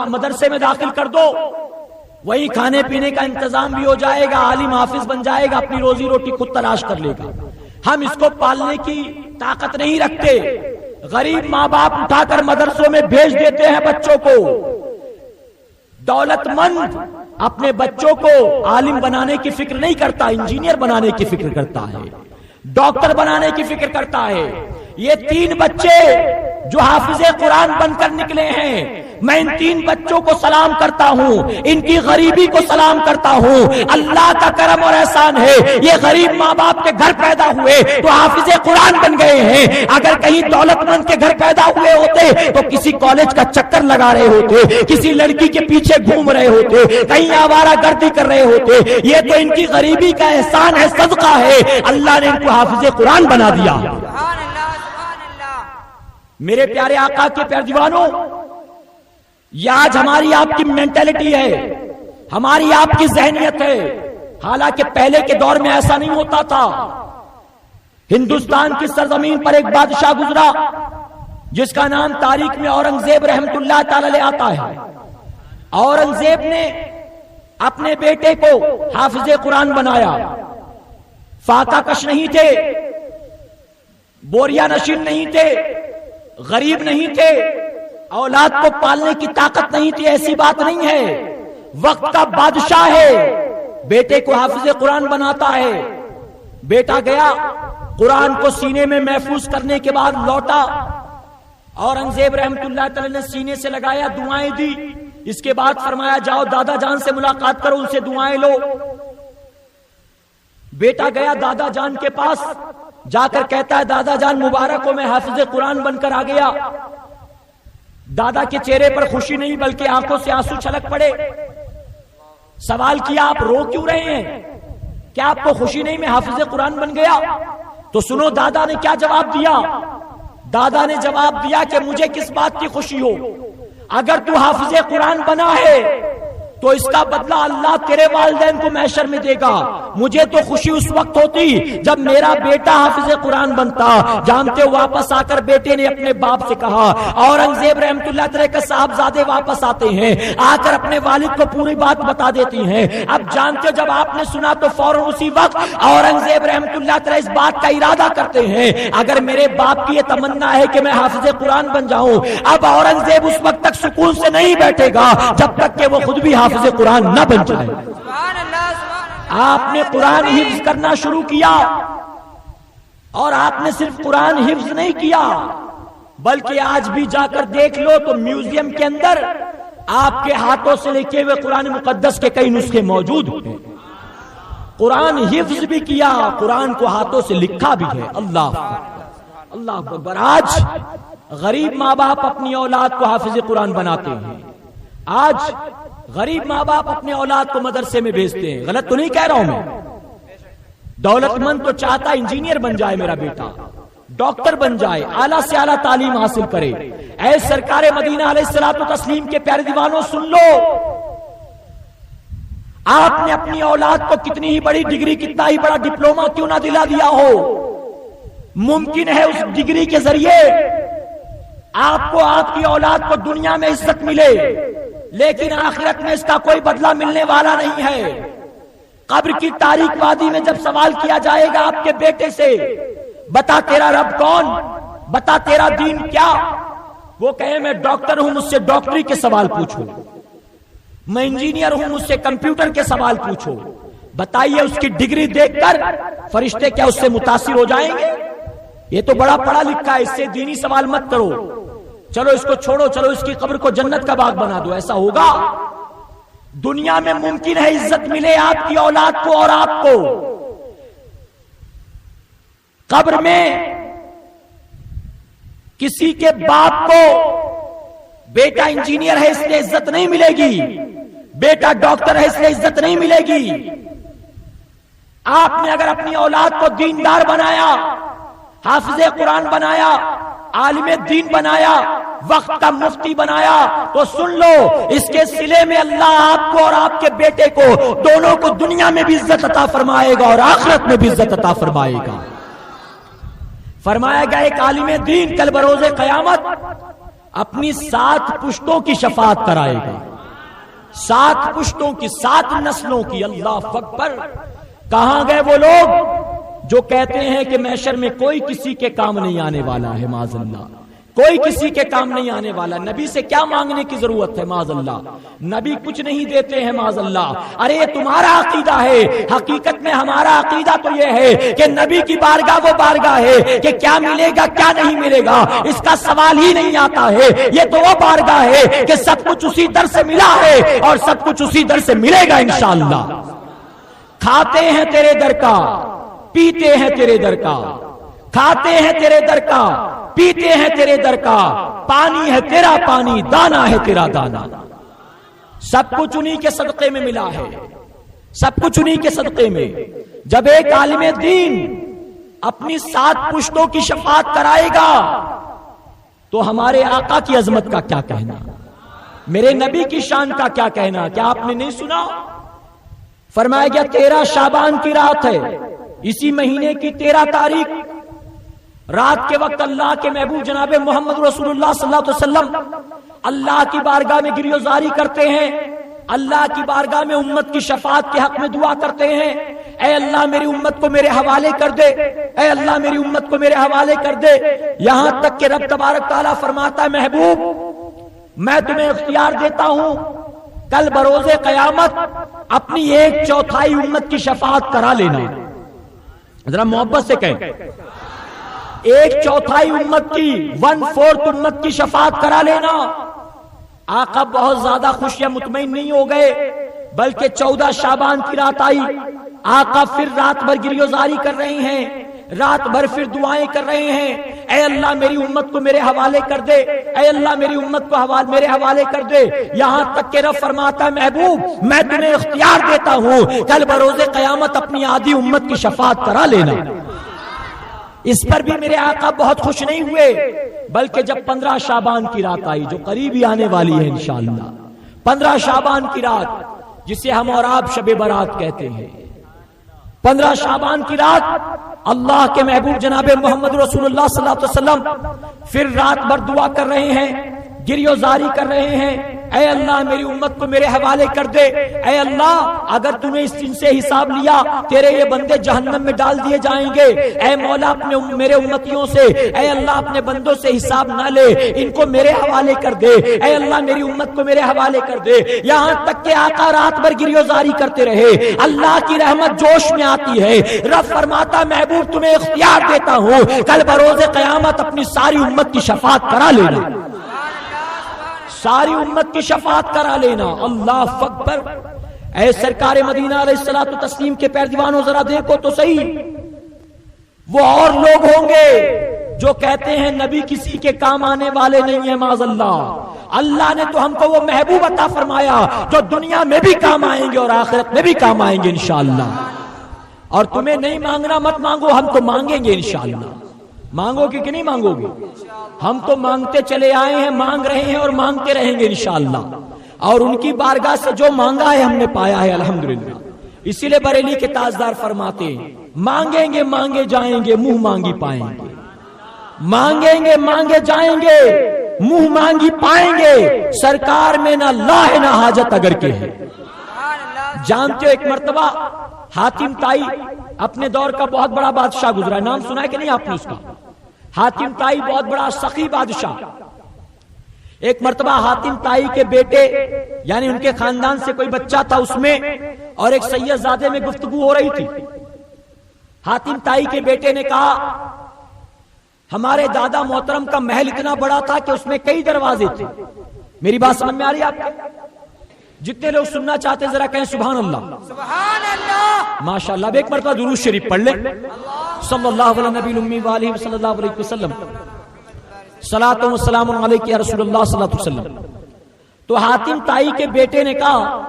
Speaker 3: مدرسے میں داخل کر دو, وہی کھانے پینے کا انتظام بھی ہو جائے گا, عالم حافظ بن جائے گا, اپنی روزی روٹی خود تلاش کر لے گا. ہم اس کو پالنے کی طاقت نہیں رکھتے. غریب ماں باپ اٹھا کر مدرسوں میں بھیج دیتے ہیں بچوں کو. دولت مند اپنے بچوں کو عالم بنانے کی فکر نہیں کرتا, انجینئر بنانے کی فکر کرتا ہے, ڈاکٹر بنانے کی فکر کرتا ہے. یہ 3 بچے جو حافظ قرآن بن کر نکلے ہیں, میں ان 3 بچوں کو سلام کرتا ہوں, ان کی غریبی کو سلام کرتا ہوں. اللہ کا کرم اور احسان ہے, یہ غریب ماں باپ کے گھر پیدا ہوئے تو حافظ قرآن بن گئے ہیں. اگر کہیں دولت مند کے گھر پیدا ہوئے ہوتے تو کسی کالج کا چکر لگا رہے ہوتے, کسی لڑکی کے پیچھے گھوم رہے ہوتے, کہیں آوارہ گردی کر رہے ہوتے. یہ تو ان کی غریبی کا احسان ہے, صدقہ ہے, اللہ نے ان کو حافظ قرآن بنا دیا. میرے پیارے آقا کے پیارے دیوانوں, یہ آج ہماری آپ کی مینٹلٹی ہے, ہماری آپ کی ذہنیت ہے. حالانکہ پہلے کے دور میں ایسا نہیں ہوتا تھا. ہندوستان کی سرزمین پر ایک بادشاہ گزرا جس کا نام تاریخ میں اورنگزیب رحمت اللہ تعالی علیہ آتا ہے. اورنگزیب نے اپنے بیٹے کو حافظ قرآن بنایا. فاقہ کش نہیں تھے, بوریا نشین نہیں تھے, غریب نہیں تھے, اولاد کو پالنے کی طاقت نہیں تھی, ایسی بات نہیں ہے. وقت کا بادشاہ ہے, بیٹے کو حافظ قرآن بناتا ہے. بیٹا گیا, قرآن کو سینے میں محفوظ کرنے کے بعد لوٹا. اورنگزیب رحمت اللہ تعالی نے سینے سے لگایا, دعائیں دی. اس کے بعد فرمایا جاؤ دادا جان سے ملاقات کرو, ان سے دعائیں لو. بیٹا گیا دادا جان کے پاس, جا کر کہتا ہے دادا جان مبارک ہو, میں حافظ قرآن بن کر آ گیا. دادا کے چہرے پر خوشی نہیں بلکہ آنکھوں سے آنسو چھلک پڑے. سوال کیا آپ رو کیوں رہے ہیں, کیا آپ کو خوشی نہیں میں حافظ قرآن بن گیا؟ تو سنو دادا نے کیا جواب دیا. دادا نے جواب دیا کہ مجھے کس بات کی خوشی ہو, اگر تو حافظ قرآن بنا ہے تو اس کا بدلہ اللہ تیرے والدین کو محشر میں دے گا. مجھے تو خوشی اس وقت ہوتی جب میرا بیٹا حافظ قرآن بنتا. جانتے ہو واپس آ کر بیٹے نے اپنے باپ سے کہا, اورنگزیب رحمت اللہ تعالی کے صاحبزادے واپس آتے ہیں, آ کر اپنے والد کو پوری بات بتا دیتی ہیں. اب جانتے ہو جب آپ نے سنا تو فوراً اسی وقت اورنگزیب رحمت اللہ تعالی اس بات کا ارادہ کرتے ہیں, اگر میرے باپ کی یہ تمنا ہے کہ میں حافظ قرآن بن جاؤں. اب اورنگزیب اس وقت تک سکون سے نہیں بیٹھے گا جب تک کہ وہ خود بھی حافظ قرآن نہ بن جائے.
Speaker 4: سبحان اللہ, سبحان اللہ.
Speaker 3: آپ نے قرآن حفظ کرنا شروع کیا, اور آپ نے صرف قرآن حفظ نہیں کیا بلکہ آج بھی جا کر دیکھ لو تو میوزیم کے اندر آپ کے ہاتھوں سے لکھے ہوئے قرآن مقدس کے کئی نسخے موجود ہیں. قرآن حفظ بھی کیا, قرآن کو ہاتھوں سے لکھا بھی ہے. اللہ اکبر. آج غریب ماں باپ اپنی اولاد کو حافظ قرآن بناتے ہیں. آج غریب ماں باپ اپنے اولاد کو مدرسے میں بھیجتے ہیں. غلط تو نہیں کہہ رہا ہوں میں. دولت مند تو چاہتا انجینئر بن جائے میرا بیٹا, ڈاکٹر بن جائے, اعلیٰ سے اعلیٰ تعلیم حاصل کرے. اے سرکار مدینہ علیہ الصلوۃ والتسلیم کے پیارے دیوانوں سن لو, آپ نے اپنی اولاد کو کتنی ہی بڑی ڈگری, کتنا ہی بڑا ڈپلوما کیوں نہ دلا دیا ہو, ممکن ہے اس ڈگری کے ذریعے آپ کو آپ کی اولاد کو دنیا میں عزت ملے, لیکن آخرت میں اس کا کوئی بدلہ ملنے والا نہیں ہے. قبر کی تاریک وادی میں جب سوال کیا جائے گا آپ کے بیٹے سے, بتا تیرا رب کون, بتا تیرا دین کیا, وہ کہے میں ڈاکٹر ہوں مجھ سے ڈاکٹری کے سوال پوچھو, میں انجینئر ہوں مجھ سے کمپیوٹر کے سوال پوچھو. بتائیے اس کی ڈگری دیکھ کر فرشتے کیا اس سے متاثر ہو جائیں گے؟ یہ تو بڑا پڑھا لکھا ہے, اس سے دینی سوال مت کرو, چلو اس کو چھوڑو, چلو اس کی قبر کو جنت کا باغ بنا دو. ایسا ہوگا؟ دنیا میں ممکن ہے عزت ملے آپ کی اولاد کو اور آپ کو, قبر میں کسی کے باپ کو بیٹا انجینئر ہے اس لیے عزت نہیں ملے گی, بیٹا ڈاکٹر ہے اس لیے عزت نہیں ملے گی. آپ نے اگر اپنی اولاد کو دیندار بنایا, حافظ قرآن بنایا, عالم دین بنایا, وقت کا مفتی بنایا, تو سن لو اس کے صلے میں اللہ آپ کو اور آپ کے بیٹے کو دونوں کو دنیا میں بھی عزت عطا فرمائے گا اور آخرت میں بھی عزت عطا فرمائے گا. فرمایا گیا ایک عالم دین کل بروز قیامت اپنی 7 پشتوں کی شفاعت کرائے گا, 7 پشتوں کی, 7 نسلوں کی. اللہ اکبر. کہاں گئے وہ لوگ جو کہتے ہیں کہ محشر میں کوئی کسی کے کام نہیں آنے والا ہے, معاذ اللہ, کوئی کسی کے کام نہیں آنے والا. نبی سے کیا مانگنے کی ضرورت ہے, معاذ اللہ, نبی کچھ نہیں دیتے ہیں, معاذ اللہ. ارے یہ تمہارا عقیدہ ہے, حقیقت میں ہمارا عقیدہ تو یہ ہے کہ نبی کی بارگاہ وہ بارگاہ ہے کہ کیا ملے گا کیا نہیں ملے گا اس کا سوال ہی نہیں آتا ہے. یہ تو وہ بارگاہ ہے کہ سب کچھ اسی در سے ملا ہے اور سب کچھ اسی در سے ملے گا انشاءاللہ. کھاتے ہیں تیرے در کا, پیتے ہیں تیرے در کا, کھاتے ہیں تیرے در کا, پیتے ہیں تیرے در کا, پانی ہے تیرا پانی, دانا ہے تیرا دانا. سب کچھ انہی کے صدقے میں ملا ہے, سب کچھ انہی کے صدقے میں. جب ایک عالم دین اپنی 7 پشتوں کی شفاعت کرائے گا تو ہمارے آقا کی عظمت کا کیا کہنا, میرے نبی کی شان کا کیا کہنا. کیا آپ نے نہیں سنا؟ فرمایا گیا 13 شعبان کی رات ہے, اسی مہینے کی 13 تاریخ رات کے وقت اللہ کے محبوب جناب محمد رسول اللہ صلی اللہ علیہ وسلم اللہ کی بارگاہ میں گریوزاری کرتے ہیں. اللہ کی بارگاہ میں امت کی شفاعت کے حق میں دعا کرتے ہیں، اے اللہ میری امت کو میرے حوالے کر دے، اے اللہ میری امت کو میرے حوالے کر دے۔ یہاں تک کہ رب تبارک تعالیٰ فرماتا ہے محبوب میں تمہیں اختیار دیتا ہوں، کل بروز قیامت اپنی 1/4 امت کی شفاعت کرا لینا۔ ذرا محبت سے کہیں 1/4 امت کی 1/4 امت کی شفاعت کرا لینا۔ آقا بہت زیادہ خوش یا مطمئن نہیں ہو گئے، بلکہ 14 شعبان کی رات آئی، آقا پھر رات بھر گریزاری کر رہے ہیں، رات بھر پھر دعائیں کر رہے ہیں، اے اللہ میری امت کو میرے حوالے کر دے، اے اللہ میری امت کو میرے حوالے کر دے۔ یہاں تک کہ رب فرماتا ہے محبوب میں تمہیں اختیار دیتا ہوں، کل بروز قیامت اپنی آدھی امت کی شفاعت کرا لینا۔ اس پر بھی میرے آقا بہت خوش نہیں ہوئے، بلکہ جب 15 شعبان کی رات آئی جو قریب ہی آنے والی ہے انشاءاللہ، 15 شعبان کی رات جسے ہم اور آپ شب برات کہتے ہیں، 15 شعبان کی رات اللہ کے محبوب جناب محمد رسول اللہ صلی اللہ علیہ وسلم پھر رات بھر دعا کر رہے ہیں، گریزاری کر رہے ہیں، اے اللہ میری امت کو میرے حوالے کر دے، اے اللہ اگر تمہیں اس دن سے حساب لیا تیرے یہ بندے جہنم میں ڈال دیے جائیں گے، اے مولا اپنے میرے امتیوں سے، اے اللہ اپنے بندوں سے حساب نہ لے، ان کو میرے حوالے کر دے، اے اللہ میری امت کو میرے حوالے کر دے۔ یہاں تک کہ آقا رات بھر گریزاری کرتے رہے، اللہ کی رحمت جوش میں آتی ہے، رب فرماتا محبوب تمہیں اختیار دیتا ہوں، کل بروز قیامت اپنی ساری امت کی شفاعت کرا لینا، ساری امت کی شفاعت کرا لینا۔ اللہ اکبر۔ اے سرکار مدینہ علیہ الصلوۃ والتسلیم کے پیروانوں ذرا دیکھو تو صحیح، وہ اور لوگ ہوں گے جو کہتے ہیں نبی کسی کے کام آنے والے نہیں ہیں، معاذ اللہ۔ اللہ نے تو ہم کو وہ محبوب عطا فرمایا جو دنیا میں بھی کام آئیں گے اور آخرت میں بھی کام آئیں گے انشاءاللہ۔ اور تمہیں نہیں مانگنا مت مانگو، ہم تو مانگیں گے انشاءاللہ۔ مانگو گے کہ نہیں مانگو گے؟ ہم تو مانگتے چلے آئے ہیں، مانگ رہے ہیں اور مانگتے رہیں گے انشاءاللہ، اور ان کی بارگاہ سے جو مانگا ہے ہم نے پایا ہے الحمدللہ۔ اسی لیے بریلی کے تاجدار فرماتے ہیں مانگیں گے مانگے جائیں گے، منہ مانگی پائیں گے، مانگیں گے مانگے جائیں گے، منہ مانگی پائیں گے، سرکار میں نہ لا ہے نہ حاجت اگر کے ہے۔ جانتے ہو ایک مرتبہ حاتم طائی اپنے دور کا بہت بڑا بادشاہ گزرا ہے، نام سنا ہے کہ نہیں آپ نے اس کا؟ حاتم طائی بہت بڑا سخی بادشاہ۔ ایک مرتبہ حاتم طائی کے بیٹے یعنی ان کے خاندان سے کوئی بچہ تھا اس میں، اور ایک سید زادے میں گفتگو ہو رہی تھی۔ حاتم طائی کے بیٹے نے کہا ہمارے دادا محترم کا محل اتنا بڑا تھا کہ اس میں کئی دروازے تھے۔ میری بات سمجھ میں آ رہی ہے آپ کو؟ جتنے لوگ سننا چاہتے ذرا کہیں سبحان اللہ،
Speaker 4: سبحان اللہ،
Speaker 3: ماشاءاللہ۔ اب ایک مرتبہ درود شریف پڑھ لیں، صلی اللہ علیہ نبی الامی وآلہ صلی اللہ علیہ وسلم، صلاۃ و سلام علیک یا رسول اللہ صلی اللہ علیہ وسلم۔ تو حاتم طائی کے بیٹے نے کہا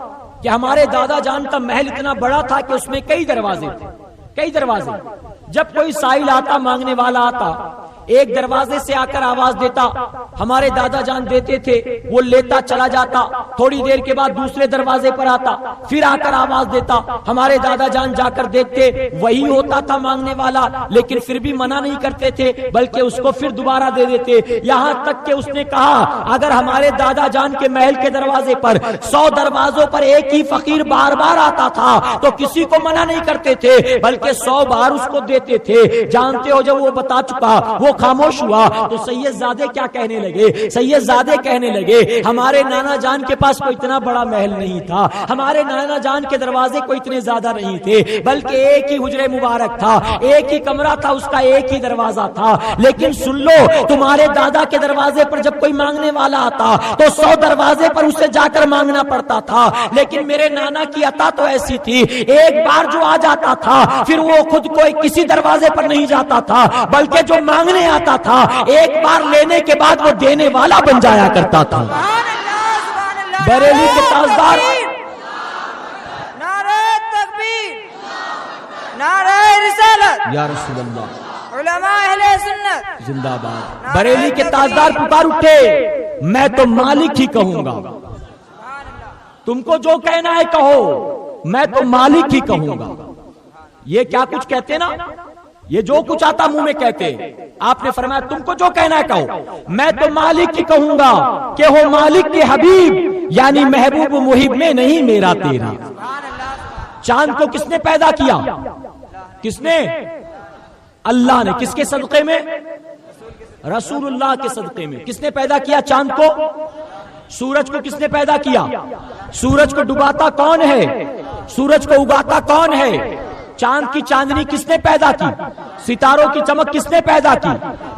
Speaker 3: کہ ہمارے دادا جان کا محل اتنا بڑا تھا کہ اس میں کئی دروازے تھے، کئی دروازے۔ جب کوئی سائل آتا، مانگنے والا آتا، ایک دروازے سے آ کر آواز دیتا، ہمارے دادا جان دیتے تھے، وہ لیتا چلا جاتا، تھوڑی دیر کے بعد دوسرے دروازے پر آتا، پھر آ کر آواز دیتا، ہمارے دادا جان جا کر دیکھتے، وہی ہوتا تھا مانگنے والا، لیکن پھر بھی منع نہیں کرتے تھے بلکہ اس کو پھر دوبارہ دے دیتے۔ یہاں تک کہ اس نے کہا اگر ہمارے دادا جان کے محل کے دروازے پر 100 دروازوں پر ایک ہی فقیر بار بار آتا تھا تو کسی کو منع نہیں کرتے تھے بلکہ 100 بار اس کو دیتے تھے۔ جانتے ہو جب وہ بتا چکا، وہ خاموش ہوا، تو سید زادے کیا کہنے لگے؟ سید زادے کہنے لگے ہمارے نانا جان کے پاس کوئی اتنا بڑا محل نہیں تھا، ہمارے نانا جان کے دروازے کوئی اتنے زیادہ نہیں تھے، بلکہ ایک ہی حجرے مبارک تھا، ایک ہی کمرہ تھا، اس کا ایک ہی دروازہ تھا۔ لیکن سن لو تمہارے دادا کے دروازے پر جب کوئی مانگنے والا آتا تو 100 دروازے پر اسے جا کر مانگنا پڑتا تھا، لیکن میرے نانا کی عطا تو ایسی تھی، ایک بار جو آ جاتا تھا پھر وہ خود کوئی کسی دروازے پر نہیں جاتا تھا بلکہ جو مانگنے آتا تھا ایک بار لینے کے بعد وہ دینے والا بن جایا کرتا تھا۔ بریلی کے تاجدار
Speaker 4: نعرہ تکبیر، نعرہ رسالت،
Speaker 3: یا رسول اللہ،
Speaker 4: علماء اہل سنت
Speaker 3: زندہ باد۔ بریلی کے تاجدار پکار اٹھے میں تو مالک ہی کہوں گا، تم کو جو کہنا ہے کہو، میں تو مالک ہی کہوں گا۔ یہ کیا کچھ کہتے نا، یہ جو کچھ آتا منہ میں کہتے. آپ نے فرمایا تم کو جو کہنا ہے کہو, میں تو مالک کی کہوں گا کہ ہو مالک کے حبیب, یعنی محبوب محب میں نہیں میرا تیرا. چاند کو کس نے پیدا کیا؟ کس نے؟ اللہ نے. کس کے صدقے میں؟ رسول اللہ کے صدقے میں. کس نے پیدا کیا چاند کو؟ سورج کو کس نے پیدا کیا؟ سورج کو ڈباتا کون ہے؟ سورج کو اگاتا کون ہے؟ چاند کی چاندنی کس نے پیدا کی؟ ستاروں کی چمک کس نے پیدا کی؟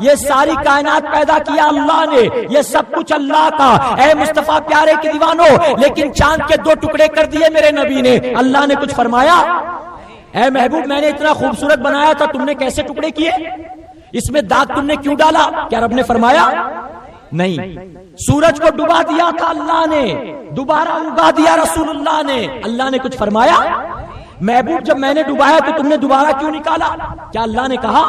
Speaker 3: یہ ساری کائنات پیدا کیا اللہ نے. یہ سب کچھ اللہ کا. اے مصطفیٰ پیارے کے دیوانوں, لیکن چاند کے 2 ٹکڑے کر دیے میرے نبی نے. اللہ نے کچھ فرمایا؟ اے محبوب میں نے اتنا خوبصورت بنایا تھا, تم نے کیسے ٹکڑے کیے؟ اس میں داغ تم نے کیوں ڈالا؟ کیا رب نے فرمایا؟ نہیں. سورج کو ڈبا دیا تھا اللہ نے, دوبارہ اگا دیا رسول اللہ نے. اللہ نے کچھ فرمایا؟ محبوب جب میں نے ڈبایا تو تم نے دوبارہ کیوں نکالا؟ کیا اللہ نے کہا؟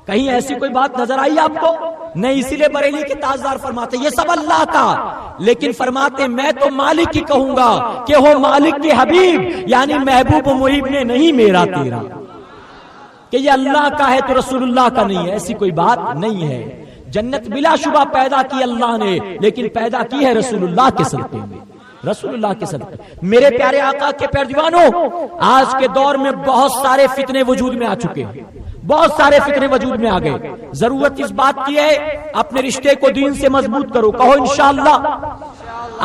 Speaker 3: کہیں ایسی کوئی بات نظر آئی آپ کو؟ نہیں. اسی لیے بریلی کے تاجدار فرماتے یہ سب اللہ کا, لیکن فرماتے میں تو مالک کی کہوں گا کہ ہو مالک کے حبیب, یعنی محبوب محب میں نہیں میرا تیرا. کہ یہ اللہ کا ہے تو رسول اللہ کا نہیں ہے, ایسی کوئی بات نہیں ہے. جنت بلا شبہ پیدا کی اللہ نے, لیکن پیدا کی ہے رسول اللہ کے صدقے میں. رسول اللہ کے صدقے. میرے پیارے آقا کے پیارے دیوانوں, آج کے دور میں بہت سارے فتنے وجود میں آ چکے ہیں, بہت سارے فتنے وجود میں آ گئے. ضرورت اس بات کی ہے اپنے رشتے کو دین سے مضبوط کرو. کہو انشاءاللہ.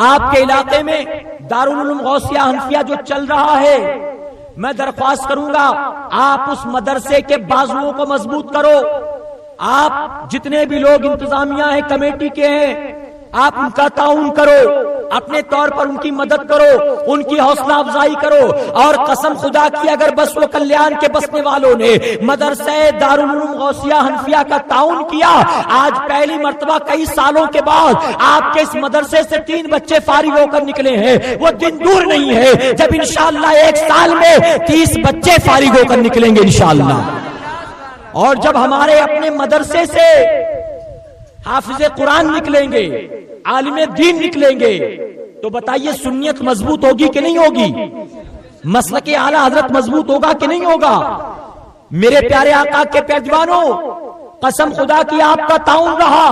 Speaker 3: آپ کے علاقے میں دارالعلوم غوثیہ حنفیہ جو چل رہا ہے, میں درخواست کروں گا آپ اس مدرسے کے بازوؤں کو مضبوط کرو. آپ جتنے بھی لوگ انتظامیہ ہیں, کمیٹی کے ہیں, آپ ان کا تعاون کرو, اپنے طور پر ان کی مدد کرو, ان کی حوصلہ افزائی کرو. اور قسم خدا کی اگر بس و کلیان کے بسنے والوں نے مدرسہ دارالعلوم غوثیہ حنفیہ کا تعاون کیا, آج پہلی مرتبہ کئی سالوں کے بعد آپ کے اس مدرسے سے 3 بچے فارغ ہو کر نکلے ہیں. وہ دن دور نہیں ہے جب انشاءاللہ 1 سال میں 30 بچے فارغ ہو کر نکلیں گے انشاءاللہ. اور جب ہمارے اپنے مدرسے سے حافظ قرآن نکلیں گے, عالم دین نکلیں گے, تو بتائیے سنیت مضبوط ہوگی کہ نہیں ہوگی؟ مسلک اعلیٰ حضرت مضبوط ہوگا کہ نہیں ہوگا؟ میرے پیارے آقا کے پیارے دیوانوں, قسم خدا کی آپ کا تعاون رہا,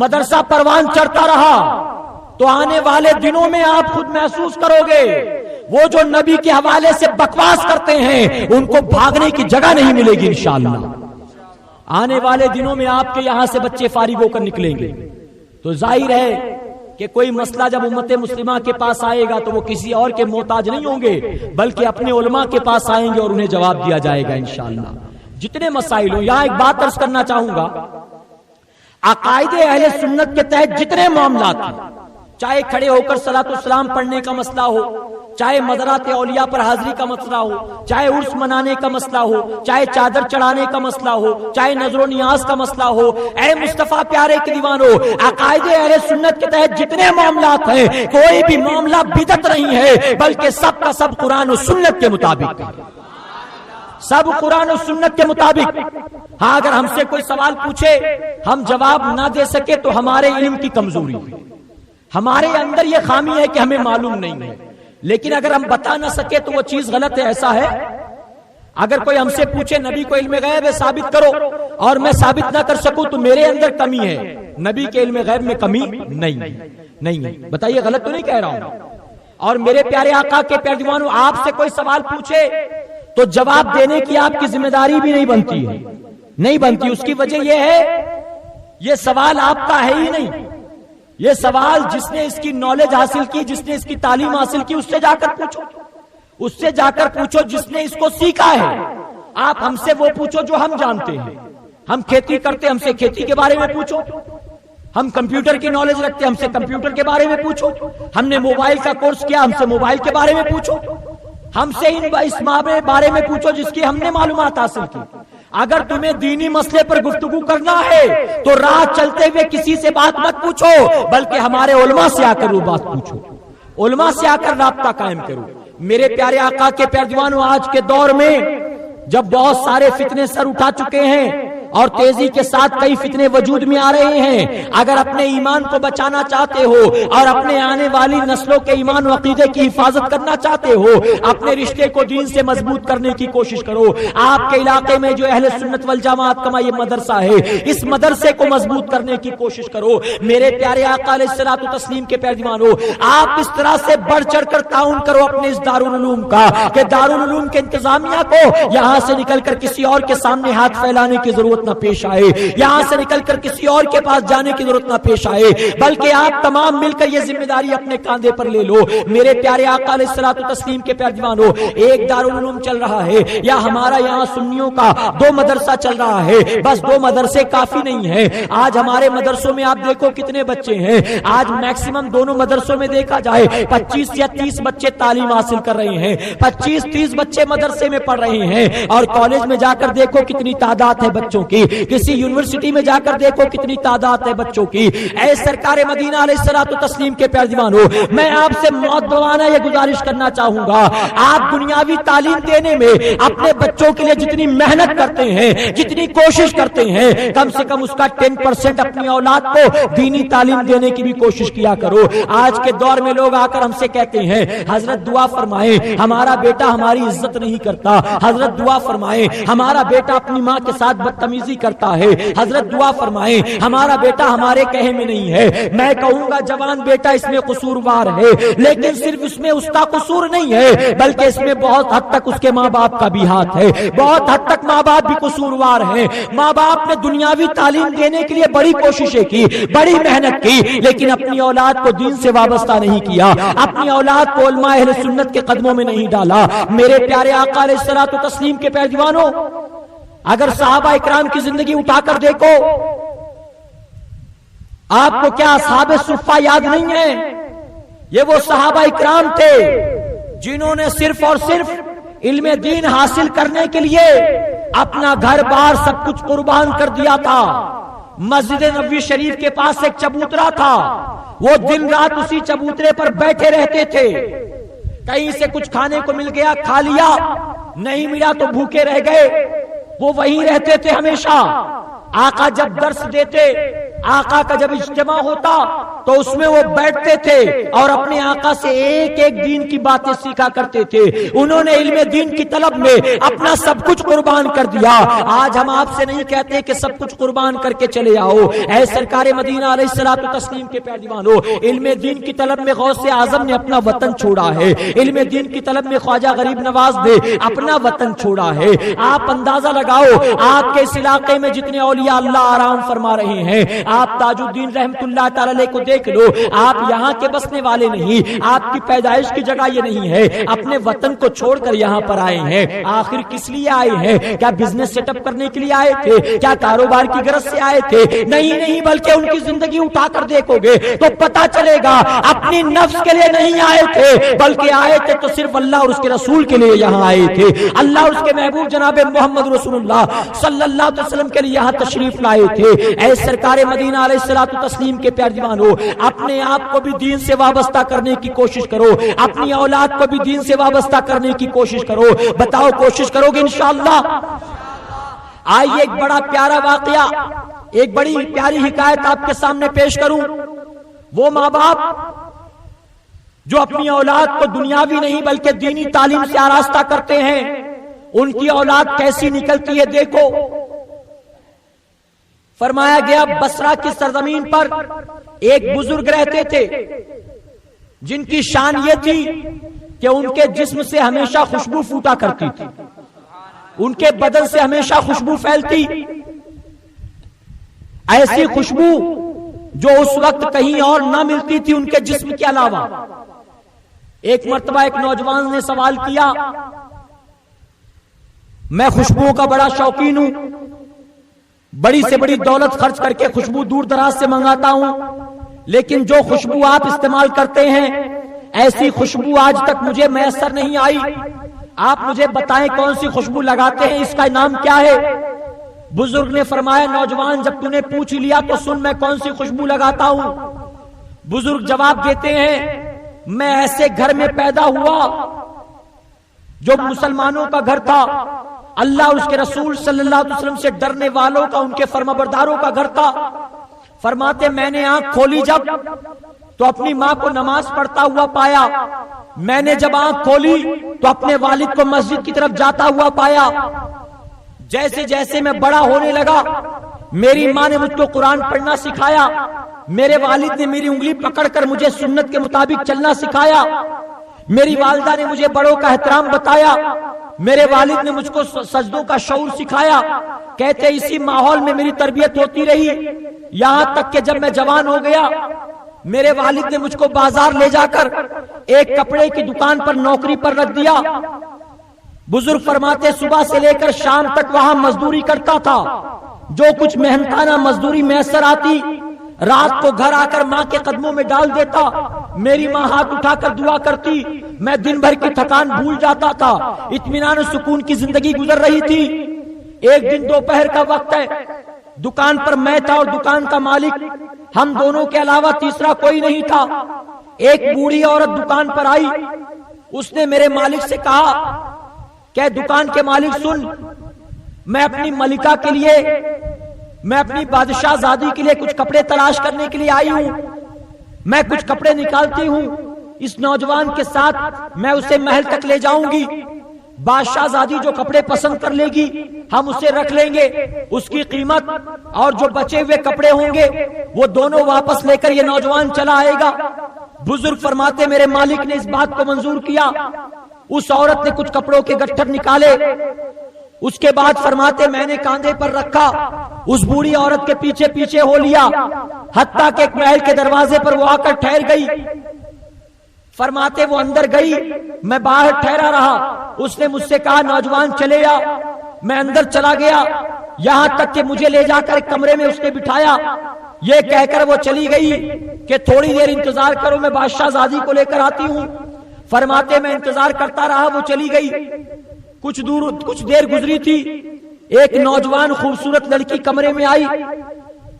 Speaker 3: مدرسہ پروان چڑھتا رہا, تو آنے والے دنوں میں آپ خود محسوس کرو گے وہ جو نبی کے حوالے سے بکواس کرتے ہیں ان کو بھاگنے کی جگہ نہیں ملے گی انشاءاللہ. آنے والے دنوں میں آپ کے یہاں سے بچے فارغ ہو کر نکلیں گے. تو ظاہر ہے کہ کوئی مسئلہ جب امت مسلمہ کے پاس آئے گا تو وہ کسی اور کے محتاج نہیں ہوں گے, بلکہ اپنے علماء کے پاس آئیں گے اور انہیں جواب دیا جائے گا انشاءاللہ. جتنے مسائل ہوں, یہاں ایک بات عرض کرنا چاہوں گا, عقائد اہل سنت کے تحت جتنے معاملات ہیں, چاہے کھڑے ہو کر صلاۃ السلام پڑھنے کا مسئلہ ہو, چاہے مزارات اولیاء پر حاضری کا مسئلہ ہو, چاہے عرس منانے کا مسئلہ ہو, چاہے چادر چڑھانے کا مسئلہ ہو, چاہے نظر و نیاز کا مسئلہ ہو, اے مصطفیٰ پیارے کے دیوانوں, عقائد اہل سنت کے تحت جتنے معاملات ہیں, کوئی بھی معاملہ بدعت نہیں ہے, بلکہ سب کا سب قرآن و سنت کے مطابق ہے. سب قرآن و سنت کے مطابق. ہاں اگر ہم سے کوئی سوال پوچھے ہم جواب نہ دے سکے تو ہمارے علم کی کمزوری ہے, ہمارے اندر یہ خامی ہے کہ ہمیں معلوم نہیں ہے. لیکن اگر ہم بتا نہ سکے تو وہ چیز غلط ہے. ایسا ہے اگر کوئی ہم سے پوچھے نبی کو علم غیب ہے ثابت کرو, اور میں ثابت نہ کر سکوں تو میرے اندر کمی ہے, نبی کے علم غیب میں کمی نہیں ہے. بتائیے غلط تو نہیں کہہ رہا ہوں. اور میرے پیارے آقا کے پیارے دیوانوں, آپ سے کوئی سوال پوچھے تو جواب دینے کی آپ کی ذمہ داری بھی نہیں بنتی. اس کی وجہ یہ ہے یہ سوال آپ کا ہے ہی نہیں. یہ سوال جس نے اس کی نالج حاصل کی, جس نے اس کی تعلیم حاصل کی, اس سے جا کر پوچھو جس نے اس کو سیکھا ہے. آپ ہم سے وہ پوچھو جو ہم جانتے ہیں. ہم کھیتی کرتے, ہم سے کھیتی کے بارے میں پوچھو. ہم کمپیوٹر کی نالج رکھتے, ہم سے کمپیوٹر کے بارے میں پوچھو. ہم نے موبائل کا کورس کیا, ہم سے موبائل کے بارے میں پوچھو. ہم سے اس بارے میں پوچھو جس کی ہم نے معلومات حاصل کی. اگر تمہیں دینی مسئلے پر گفتگو کرنا ہے تو راہ چلتے ہوئے کسی سے بات مت پوچھو, بلکہ ہمارے علماء سے آ کر وہ بات پوچھو, علماء سے آ کر رابطہ قائم کرو. میرے پیارے آقا کے پیارے دیوانوں, آج کے دور میں جب بہت سارے فتنے سر اٹھا چکے ہیں اور تیزی کے ساتھ کئی فتنے وجود میں آ رہے ہیں. اگر اپنے ایمان کو بچانا چاہتے ہو اور اپنے آنے والی نسلوں کے ایمان و عقیدے کی حفاظت کرنا چاہتے ہو, اپنے رشتے کو دین سے مضبوط کرنے کی کوشش کرو. آپ کے علاقے میں جو اہل سنت والجماعت کا یہ مدرسہ ہے, اس مدرسے کو مضبوط کرنے کی کوشش کرو. میرے پیارے آقا علیہ الصلوۃ والتسلیم کے پیروانو, آپ اس طرح سے بڑھ چڑھ کر تعاون کرو اپنے اس دارالعلوم کا کہ دارالعلوم کے انتظامیہ کو یہاں سے نکل کر کسی اور کے سامنے ہاتھ پھیلانے کی ضرورت نہ پیش آئے, یہاں سے نکل کر کسی اور کے پاس جانے کی ضرورت نہ پیش آئے, بلکہ آپ تمام مل کر یہ ذمہ داری اپنے کاندھے پر لے لو. میرے پیارے آقا علیہ الصلوۃ والتسلیم کے پیروانو, ایک دارالعلوم چل رہا ہے یا ہمارا یہاں سنیوں کا 2 مدرسہ چل رہا ہے, بس 2 مدرسے کافی نہیں ہیں. آج ہمارے مدرسوں میں آپ دیکھو کتنے بچے ہیں. آج میکسیمم دونوں مدرسوں میں دیکھا جائے 25 یا 30 بچے تعلیم حاصل کر رہے ہیں, 25-30 بچے مدرسے میں پڑھ رہے ہیں. اور کالج میں جا کر دیکھو کتنی تعداد ہے بچوں کی, کسی یونیورسٹی میں جا کر دیکھو کتنی تعداد ہے بچوں کی. اے سرکار مدینہ علیہ الصلوۃ والتسلیم کے پیروانو, میں آپ سے معدبانہ یہ گزارش کرنا چاہوں گا, آپ دنیاوی تعلیم دینے میں اپنے بچوں کے لیے جتنی محنت کرتے ہیں, جتنی کوشش کرتے ہیں, کم سے کم اس کا 10% اپنی اولاد کو دینی تعلیم دینے کی بھی کوشش کیا کرو. آج کے دور میں لوگ آ کر ہم سے کہتے ہیں حضرت دعا فرمائیں, ہمارا بیٹا ہماری عزت نہیں کرتا, حضرت دعا فرمائیں ہمارا بیٹا اپنی ماں کے ساتھ بدتمیزی کرتا ہے, حضرت دعا فرمائیں ہمارا بیٹا ہمارے کہے میں نہیں ہے. میں کہوں گا جوان بیٹا اس میں قصوروار ہے, لیکن صرف اس میں اس کا قصور نہیں ہے, بلکہ اس میں بہت حد تک اس کے ماں باپ کا بھی ہاتھ ہے. بہت حد تک ماں باپ بھی قصوروار ہیں. ماں باپ نے دنیاوی تعلیم دینے کے لیے بڑی کوششیں کی, بڑی محنت کی, لیکن اپنی اولاد کو دین سے وابستہ نہیں کیا, اپنی اولاد کو علماء اہل سنت کے قدموں میں نہیں ڈالا. میرے پیارے آقا علیہ الصلوۃ والتسلیم کے پیروانو, اگر صحابہ اکرام کی زندگی اٹھا کر دیکھو, آپ کو کیا اصحاب صفہ یاد نہیں ہے؟ یہ وہ صحابہ اکرام تھے جنہوں نے صرف اور صرف علم دین حاصل کرنے کے لیے اپنا گھر بار سب کچھ قربان کر دیا تھا. مسجد نبوی شریف کے پاس ایک چبوترا تھا, وہ دن رات اسی چبوترے پر بیٹھے رہتے تھے. کہیں سے کچھ کھانے کو مل گیا کھا لیا, نہیں ملا تو بھوکے رہ گئے, وہ وہیں رہتے تھے ہمیشہ. آقا جب درس دیتے, آقا کا جب اجتماع ہوتا تو اس میں وہ بیٹھتے تھے اور اپنے آقا سے ایک ایک دین کی باتیں سیکھا کرتے تھے. انہوں نے علم دین کی طلب میں اپنا سب کچھ قربان کر دیا. آج ہم آپ سے نہیں کہتے کہ سب کچھ قربان کر کے چلے آؤ. اے سرکار مدینہ علیہ الصلوۃ والتسلیم کے پیروانو, علم دین کی طلب میں غوث اعظم نے اپنا وطن چھوڑا ہے, علم دین کی طلب میں خواجہ غریب نواز نے اپنا وطن چھوڑا ہے. آپ اندازہ لگاؤ, آپ کے اس علاقے میں جتنے اولیاء اللہ آرام فرما رہے ہیں, آپ تاج الدین رحمت اللہ تعالی علیہ کو دیکھ لو, آپ یہاں کے بسنے والے نہیں, آپ کی پیدائش کی جگہ یہ نہیں ہے, اپنے وطن کو چھوڑ کر یہاں پر آئے ہیں. آخر کس لیے آئے ہیں؟ کیا بزنس سیٹ اپ کرنے کے لیے آئے تھے؟ کیا کاروبار کی غرض سے آئے تھے؟ نہیں, بلکہ ان کی زندگی اٹھا کر دیکھو گے تو پتا چلے گا اپنی نفس کے لیے نہیں آئے تھے, بلکہ آئے تھے تو صرف اللہ اور اس کے رسول کے لیے یہاں آئے تھے. اللہ اور اس کے محبوب جناب محمد رسول اللہ صلی اللہ علیہ وسلم کے لیے یہاں تشریف لائے تھے. اے سرکار مدینہ علیہ الصلوۃ والتسلیم کے پیروانو, اپنے آپ کو بھی دین سے وابستہ کرنے کی کوشش کرو, اپنی اولاد کو بھی دین سے وابستہ کرنے کی کوشش کرو. بتاؤ کوشش کرو گے انشاءاللہ؟ آئیے ایک بڑا پیارا واقعہ, ایک بڑی پیاری حکایت آپ کے سامنے پیش کروں. وہ ماں باپ جو اپنی اولاد کو دنیاوی نہیں بلکہ دینی تعلیم سے آراستہ کرتے ہیں, ان کی اولاد کیسی نکلتی ہے دیکھو. فرمایا گیا بصرہ کی سرزمین پر ایک بزرگ رہتے تھے جن کی شان یہ تھی کہ ان کے جسم سے ہمیشہ خوشبو پھوٹا کرتی تھی, ان کے بدن سے ہمیشہ خوشبو پھیلتی, ایسی خوشبو جو اس وقت کہیں اور نہ ملتی تھی ان کے جسم کے علاوہ. ایک مرتبہ ایک نوجوان نے سوال کیا, میں خوشبو کا بڑا شوقین ہوں, بڑی سے بڑی دولت خرچ کر کے خوشبو دور دراز سے منگاتا ہوں, لیکن جو خوشبو آپ استعمال کرتے ہیں ایسی خوشبو آج تک مجھے میسر نہیں آئی. آپ مجھے بتائیں کون سی خوشبو لگاتے ہیں, اس کا نام کیا ہے؟ بزرگ نے فرمایا نوجوان جب تو نے پوچھ لیا تو سن میں کون سی خوشبو لگاتا ہوں. بزرگ جواب دیتے ہیں میں ایسے گھر میں پیدا ہوا جو مسلمانوں کا گھر تھا, اللہ اور اس کے رسول صلی اللہ علیہ وسلم سے ڈرنے والوں کا، ان کے فرمانبرداروں کا گھر تھا۔ فرماتے میں نے آنکھ کھولی جب تو اپنی ماں کو نماز پڑھتا ہوا پایا، میں نے جب آنکھ کھولی تو اپنے والد کو مسجد کی طرف جاتا ہوا پایا۔ جیسے جیسے میں بڑا ہونے لگا میری ماں نے مجھ کو قرآن پڑھنا سکھایا، میرے والد نے میری انگلی پکڑ کر مجھے سنت کے مطابق چلنا سکھایا، میری والدہ نے مجھے بڑوں کا احترام بتایا، میرے والد نے مجھ کو سجدوں کا شعور سکھایا۔ کہتے اسی ماحول میں میری تربیت ہوتی رہی، یہاں تک کہ جب میں جوان ہو گیا میرے والد نے مجھ کو بازار لے جا کر ایک کپڑے کی دکان پر نوکری پر رکھ دیا۔ بزرگ فرماتے صبح سے لے کر شام تک وہاں مزدوری کرتا تھا، جو کچھ محنتانہ مزدوری میسر آتی رات کو گھر آ کر ماں کے قدموں میں ڈال دیتا، میری ماں ہاتھ اٹھا کر دعا کرتی، میں دن بھر کی تھکان بھول جاتا تھا، اطمینان و سکون کی زندگی گزر رہی تھی۔ ایک دن دوپہر کا وقت ہے، دکان پر میں تھا اور دکان کا مالک، ہم دونوں کے علاوہ تیسرا کوئی نہیں تھا۔ ایک بوڑھی عورت دکان پر آئی، اس نے میرے مالک سے کہا کہ دکان کے مالک سن، میں اپنی ملکہ کے لیے، میں اپنی بادشاہ زادی کے لیے کچھ کپڑے تلاش کرنے کے لیے آئی ہوں، میں کچھ کپڑے نکالتی ہوں، اس نوجوان کے ساتھ میں اسے محل تک لے جاؤں گی، بادشاہ زادی جو کپڑے پسند کر لے گی ہم اسے رکھ لیں گے، اس کی قیمت اور جو بچے ہوئے کپڑے ہوں گے وہ دونوں واپس لے کر یہ نوجوان چلا آئے گا۔ بزرگ فرماتے میرے مالک نے اس بات کو منظور کیا، اس عورت نے کچھ کپڑوں کے گٹھر نکالے، اس کے بعد فرماتے میں نے کاندھے پر رکھا، اس بوڑھی عورت کے پیچھے پیچھے ہو لیا، حتیٰ کہ ایک محل کے دروازے پر وہ آ کر ٹھہر گئی۔ فرماتے وہ اندر گئی، میں باہر ٹھہرا رہا، اس نے مجھ سے کہا نوجوان چلے آ، میں اندر چلا گیا، یہاں تک کہ مجھے لے جا کر ایک کمرے میں اس نے بٹھایا، یہ کہہ کر وہ چلی گئی کہ تھوڑی دیر انتظار کرو میں بادشاہ زادی کو لے کر آتی ہوں۔ فرماتے میں انتظار کرتا رہا، وہ چلی گئی، کچھ دیر گزری تھی، ایک نوجوان خوبصورت لڑکی کمرے میں آئی،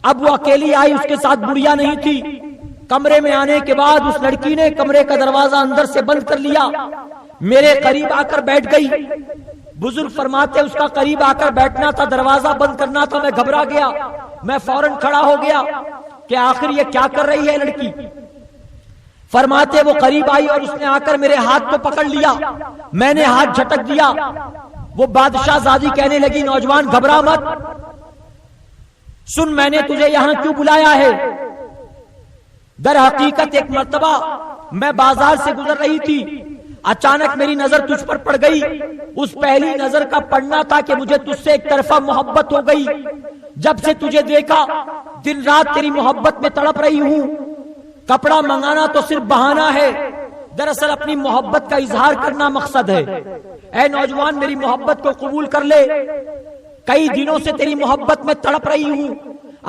Speaker 3: اب وہ اکیلی آئی، اس کے ساتھ بڑھیا نہیں تھی۔ کمرے میں آنے کے بعد اس لڑکی نے کمرے کا دروازہ اندر سے بند کر لیا، میرے قریب آ کر بیٹھ گئی۔ بزرگ فرماتے اس کا قریب آ کر بیٹھنا تھا، دروازہ بند کرنا تھا، میں گھبرا گیا، میں فوراً کھڑا ہو گیا کہ آخر یہ کیا کر رہی ہے لڑکی۔ فرماتے وہ قریب آئی اور اس نے آ کر میرے ہاتھ کو پکڑ لیا، میں نے ہاتھ جھٹک دیا، وہ بادشاہ زادی کہنے لگی نوجوان گھبرا مت، سن میں نے تجھے یہاں کیوں بلایا ہے؟ در حقیقت ایک مرتبہ میں بازار سے گزر رہی تھی، اچانک میری نظر تجھ پر پڑ گئی، اس پہلی نظر کا پڑنا تھا کہ مجھے تجھ سے ایک طرفہ محبت ہو گئی، جب سے تجھے دیکھا دن رات تیری محبت میں تڑپ رہی ہوں، کپڑا منگانا تو صرف بہانہ ہے، دراصل اپنی محبت کا اظہار کرنا مقصد ہے۔ اے نوجوان میری محبت کو قبول کر لے، کئی دنوں سے تیری محبت میں تڑپ رہی ہوں،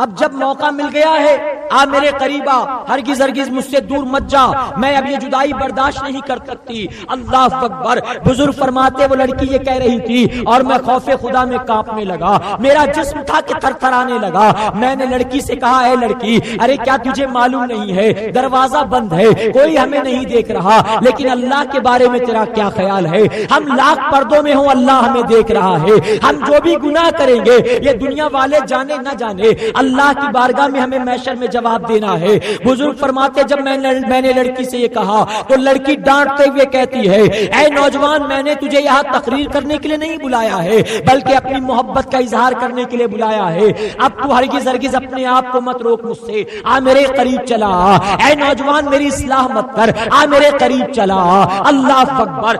Speaker 3: اب جب موقع مل گیا ہے آ میرے قریب آ، ہرگز ہرگز مجھ سے دور مت جا، میں اب یہ جدائی برداشت نہیں کر سکتی۔ اللہ اکبر۔ بزرگ فرماتے وہ لڑکی یہ کہہ رہی تھی اور میں خوف خدا میں کانپنے لگا، میرا جسم تھا کہ تھر تھرانے لگا۔ میں نے لڑکی سے کہا اے لڑکی، ارے کیا تجھے معلوم نہیں ہے دروازہ بند ہے، کوئی ہمیں نہیں دیکھ رہا، لیکن اللہ کے بارے میں تیرا کیا خیال ہے؟ ہم لاکھ پردوں میں ہوں، اللہ ہمیں دیکھ رہا ہے، ہم جو بھی گناہ کریں گے یہ دنیا والے جانے نہ جانے، اللہ کی بارگاہ میں ہمیں محشر میں جواب دینا ہے۔ بزرگ فرماتے جب میں نے لڑکی سے یہ کہا تو لڑکی ڈانٹتے ہوئے کہتی ہے اے نوجوان میں نے تجھے یہاں تقریر کرنے کے لیے نہیں بلایا ہے بلکہ اپنی محبت کا اظہار کرنے کے لیے بلایا ہے، اب تو ہرگز ہرگز اپنے آپ کو مت روک مجھ سے، آ میرے قریب چلا، اے نوجوان میری اصلاح مت کر، آ میرے قریب چلا۔ اللہ اکبر۔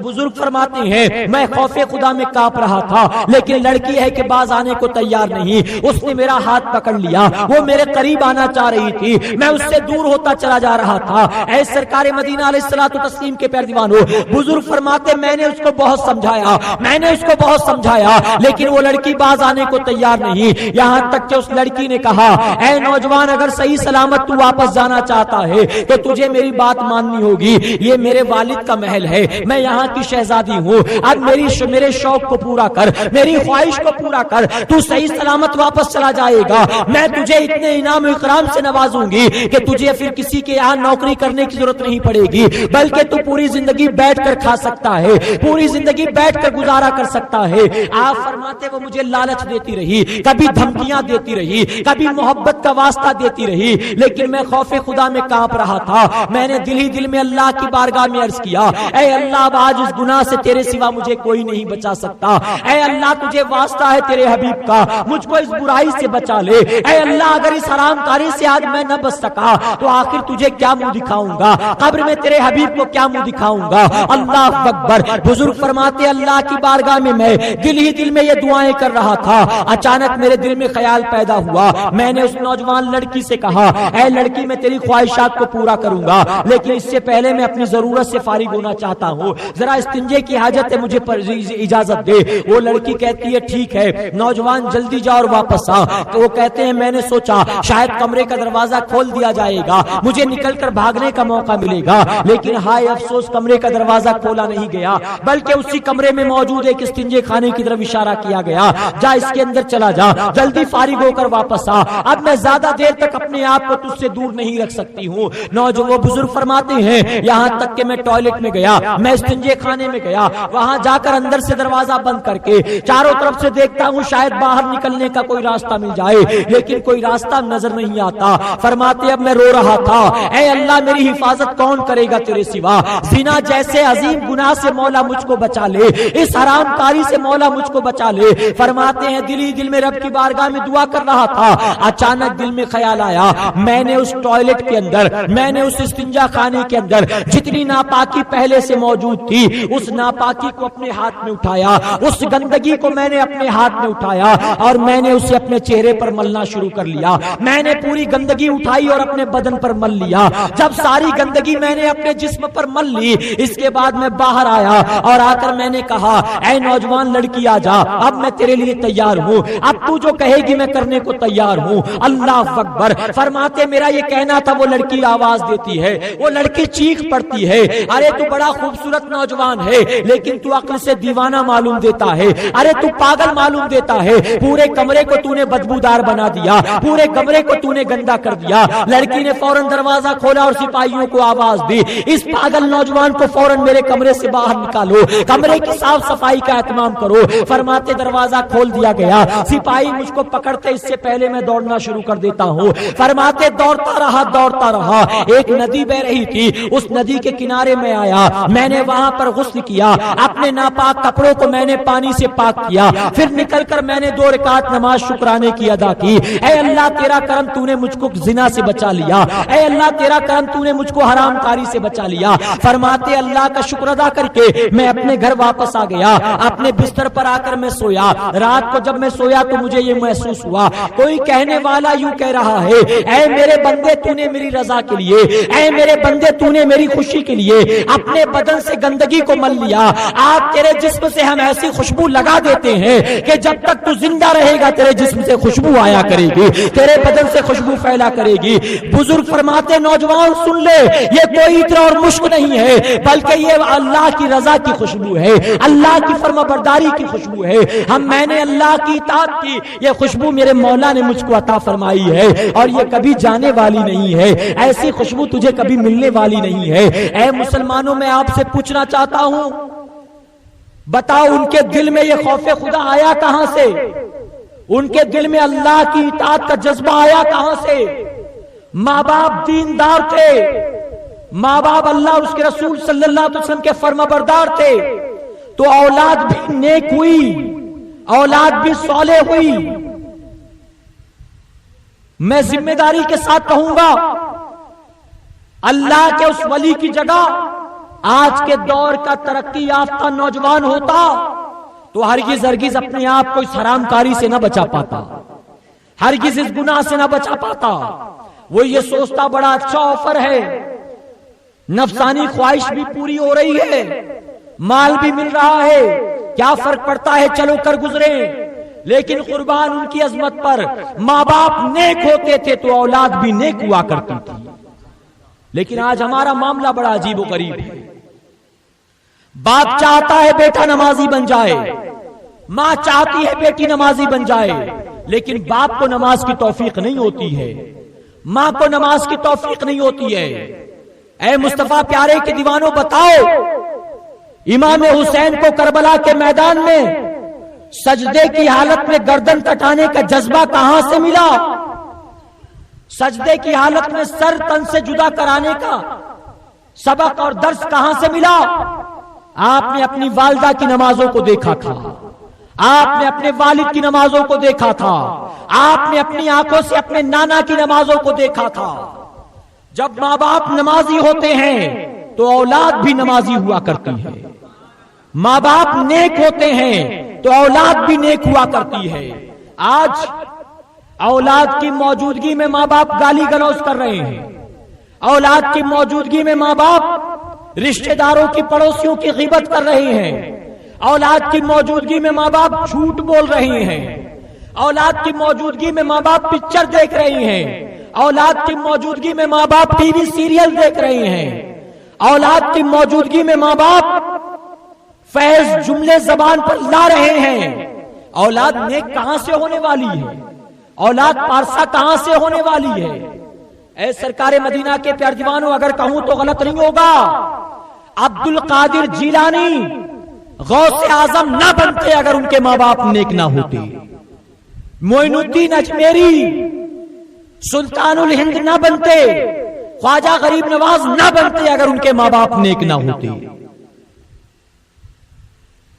Speaker 3: بزرگ فرماتے ہیں میں خوف خدا میں کانپ رہا تھا، لیکن لڑکی ہے کہ باز آنے کو تیار نہیں، اس نے میرا ہاتھ پکڑ لیا، وہ میرے قریب آنا چاہ رہی تھی، میں اس سے دور ہوتا چلا جا رہا تھا۔ اے سرکار مدینہ علیہ الصلوۃ والتسلیم کے پیارے دیوانو، بزرگ فرماتے میں نے اس کو بہت سمجھایا لیکن وہ لڑکی باز آنے کو تیار نہیں، یہاں تک کہ اس لڑکی نے کہا اے نوجوان اگر صحیح سلامت تو واپس جانا چاہتا ہے تو تجھے میری بات ماننی ہوگی، یہ میرے والد کا محل ہے، میں یہاں کی شہزادی ہوں، اب میرے شوق کو پورا کر، میری خواہش کو پورا کر، تو صحیح سلامت واپس چلا جائے گا، میں تجھے اتنے انعام و اکرام سے نوازوں گی کہ تجھے پھر کسی کے یہاں نوکری کرنے کی ضرورت نہیں پڑے گی، بلکہ تو پوری زندگی بیٹھ کر کھا سکتا ہے، پوری زندگی بیٹھ کر گزارا کر سکتا ہے۔ آپ فرماتے وہ مجھے لالچ دیتی رہی، کبھی دھمکیاں دیتی رہی، کبھی محبت کا واسطہ دیتی رہی، لیکن میں خوف خدا میں کانپ رہا تھا۔ میں نے دل ہی دل میں اللہ کی بارگاہ میں عرض کیا، اے اللہ اب آج اس گناہ سے تیرے سوا مجھے کوئی نہیں بچا سکتا، اے اللہ تجھے واسطہ ہے تیرے حبیب کا، مجھ کو اس برائی سے بچا لے، اے اللہ اگر اس حرام کاری سے آج میں نہ بچ سکا تو آخر تجھے کیا منہ دکھاؤں گا، قبر میں تیرے حبیب کو کیا منہ دکھاؤں گا۔ اللہ اکبر۔ بزرگ فرماتے اللہ کی بارگاہ میں میں دل ہی دل میں یہ دعائیں کر رہا تھا، اچانک میرے دل میں خیال پیدا ہوا۔ میں نے اس نوجوان لڑکی سے کہا، اے لڑکی میں تیری خواہشات کو پورا کروں گا، لیکن اس سے پہلے میں اپنی ضرورت سے فارغ ہونا چاہتا ہوں، ذرا استنجے کی حاجت ہے، مجھے اجازت دے۔ وہ لڑکی کہتی ہے ٹھیک ہے۔ نوجوان جلدی جا اور واپس آ۔ تو وہ کہتے ہیں میں نے سوچا شاید کمرے کا دروازہ کھول دیا جائے گا، مجھے نکل کر بھاگنے کا موقع ملے گا، لیکن ہائے افسوس کمرے کا دروازہ کھولا نہیں گیا، بلکہ اسی کمرے میں موجود ایک استنجے خانے کی طرف اشارہ کیا گیا، جا اس کے اندر چلا جا، جلدی فارغ ہو کر واپس آ، اب میں زیادہ دیر تک اپنے آپ کو تجھ سے دور نہیں رکھ سکتی ہوں۔ وہ بزرگ فرماتے ہیں یہاں تک کہ میں ٹوائلٹ میں گیا، میں استنجے خانے میں گیا، وہاں جا کر اندر سے دروازہ بند کر کے چاروں طرف سے دیکھتا ہوں شاید باہر نکلنے کا کوئی راستہ مل جائے، لیکن کوئی راستہ نظر نہیں آتا۔ فرماتے اب میں رو رہا تھا، اے اللہ میری حفاظت کون کرے گا تیرے سوا، زنا جیسے عظیم گناہ سے مولا مجھ کو بچا لے، اس حرام کاری سے مولا مجھ کو بچا لے۔ فرماتے ہیں دل ہی دل میں رب کی بارگاہ میں دعا کر رہا تھا، اچانک دل میں خیال آیا میں نے اس ٹوائلٹ کے اندر، میں نے اس استنجا خانے کے اندر جتنی ناپاکی پہلے سے موجود تھی اس ناپاکی کو اپنے ہاتھ میں اٹھایا، اس گندگی کو میں نے اپنے ہاتھ میں اٹھایا اور میں نے اسے اپنے چہرے پر ملنا شروع کر لیا۔ میں نے پوری گندگی اٹھائی اور اپنے بدن پر مل لیا۔ جب ساری گندگی میں نے اپنے جسم پر مل لی، اس کے بعد میں باہر آیا اور آ کر میں نے کہا اے نوجوان لڑکی آ جا، اب میں تیرے لیے تیار ہوں، اب تو جو کہے گی میں کرنے کو تیار ہوں۔ اللہ اکبر۔ فرماتے میرا یہ کہنا تھا، وہ لڑکی آواز دیتی ہے، وہ لڑکی چیخ پڑتی ہے، ارے تو بڑا خوبصورت نوجوان ہے لیکن تو عقل سے دیوانہ معلوم دیتا ہے، ارے تو پاگل معلوم دیتا ہے، پورے کمرے کو تو نے بدبودار بنا دیا، پورے کمرے کو تو نے گندا کر دیا۔ لڑکی نے فوراً دروازہ کھولا اور سپاہیوں کو آواز دی، اس پاگل نوجوان کو فوراً میرے کمرے سے باہر نکالو، کمرے کی صاف صفائی کا اہتمام کرو۔ فرماتے دروازہ کھول دیا گیا، سپاہی مجھ کو پکڑتے اس سے پہلے میں دوڑنا شروع کر دیتا ہوں۔ فرماتے دوڑتا رہا، ایک ندی بہ رہی تھی، اس ندی کے کنارے میں آیا، میں نے وہاں پر غسل کیا، اپنے ناپاک کپڑوں کو میں نے پانی سے پاک کیا، پھر نکل کر میں نے 2 رکعت نماز شکرانے کی ادا کی۔ اے اللہ تیرا کرم تو نے مجھ کو زنا سے بچا لیا، اے اللہ تیرا کرم تو نے مجھ کو حرام کاری سے بچا لیا۔ فرماتے اللہ کا شکر ادا کر کے میں اپنے گھر واپس آ گیا، اپنے بستر پر آ کر میں سویا۔ رات کو جب میں سویا تو مجھے یہ محسوس ہوا کوئی کہنے والا یوں کہہ رہا ہے، اے میرے بندے تو نے میری رضا کے لیے، اے میرے بندے تو نے میری خوشی کے لیے اپنے بدن سے گندگی کو مل لیا، آج تیرے جسم سے ہم ایسی خوشبو لگا دیتے ہیں کہ جب تک تو زندہ رہے گا تیرے جسم سے خوشبو آیا کرے گی، تیرے بدن سے خوشبو پھیلا کرے گی۔ بزرگ فرماتے نوجوان سن لے، یہ کوئی عطر اور مشک نہیں ہے، بلکہ یہ اللہ کی رضا کی خوشبو ہے، اللہ کی فرما برداری کی خوشبو ہے۔ میں نے اللہ کی اطاعت کی، یہ خوشبو میرے مولا نے مجھ کو عطا فرمائی ہے اور یہ کبھی جانے والی نہیں ہے، ایسی خوشبو تجھے کبھی ملنے والی نہیں ہے۔ اے مسلمانوں میں آپ سے پوچھنا چاہتا ہوں، بتاؤ ان کے دل میں یہ خوف خدا آیا کہاں سے؟ ان کے دل میں اللہ کی اطاعت کا جذبہ آیا کہاں سے؟ ماں باپ دیندار تھے، ماں باپ اللہ اور اس کے رسول صلی اللہ علیہ وسلم کے فرما بردار تھے، تو اولاد بھی نیک ہوئی، اولاد بھی صالح ہوئی۔ میں ذمہ داری کے ساتھ کہوں گا، اللہ کے اس ولی کی جگہ آج کے دور کا ترقی یافتہ نوجوان ہوتا تو ہرگز اپنے آپ کو اس حرام کاری سے نہ بچا پاتا، ہرگز اس گناہ سے نہ بچا پاتا۔ وہ یہ سوچتا بڑا اچھا آفر ہے، نفسانی خواہش بھی پوری ہو رہی ہے، مال بھی مل رہا ہے، کیا فرق پڑتا ہے، چلو کر گزرے۔ لیکن قربان ان کی عظمت پر ماں باپ نیک ہوتے تھے تو اولاد بھی نیک ہوا کرتی تھی۔ لیکن آج ہمارا معاملہ بڑا عجیب و غریب ہے، باپ چاہتا ہے بیٹا نمازی بن جائے، ماں چاہتی ہے بیٹی نمازی بن جائے، لیکن باپ کو نماز کی توفیق نہیں ہوتی ہے، ماں کو نماز کی توفیق نہیں ہوتی ہے۔ اے مصطفیٰ پیارے کے دیوانوں بتاؤ، امام حسین کو کربلا کے میدان میں سجدے کی حالت میں گردن کٹانے کا جذبہ کہاں سے ملا؟ سجدے کی حالت میں سر تن سے جدا کرانے کا سبق اور درس کہاں سے ملا؟ آپ نے اپنی والدہ کی نمازوں کو دیکھا تھا، آپ نے اپنے والد کی نمازوں کو دیکھا تھا، آپ نے اپنی آنکھوں سے اپنے نانا کی نمازوں کو دیکھا تھا۔ جب ماں باپ نمازی ہوتے ہیں تو اولاد بھی نمازی ہوا کرتی ہے، ماں باپ نیک ہوتے ہیں تو اولاد بھی نیک ہوا کرتی ہے۔ آج اولاد کی موجودگی میں ماں باپ گالی گلوچ کر رہے ہیں، اولاد کی موجودگی میں ماں باپ رشتہ داروں کی پڑوسیوں کی غیبت کر رہے ہیں، اولاد کی موجودگی میں ماں باپ جھوٹ بول رہے ہیں، اولاد کی موجودگی میں ماں باپ پکچر دیکھ رہے ہیں، اولاد کی موجودگی میں ماں باپ ٹی وی سیریل دیکھ رہے ہیں، اولاد کی موجودگی میں ماں باپ فیض جملے زبان پر لا رہے ہیں۔ اولاد نیک کہاں سے ہونے والی ہے؟ اولاد پارسا کہاں سے ہونے والی ہے؟ اے سرکار مدینہ کے پیارے دیوانوں، اگر کہوں تو غلط نہیں ہوگا، عبد القادر جیلانی غوث اعظم نہ بنتے اگر ان کے ماں باپ نیک نہ ہوتے، معین الدین اجمیری سلطان الہند نہ بنتے، خواجہ غریب نواز نہ بنتے اگر ان کے ماں باپ نیک نہ ہوتے،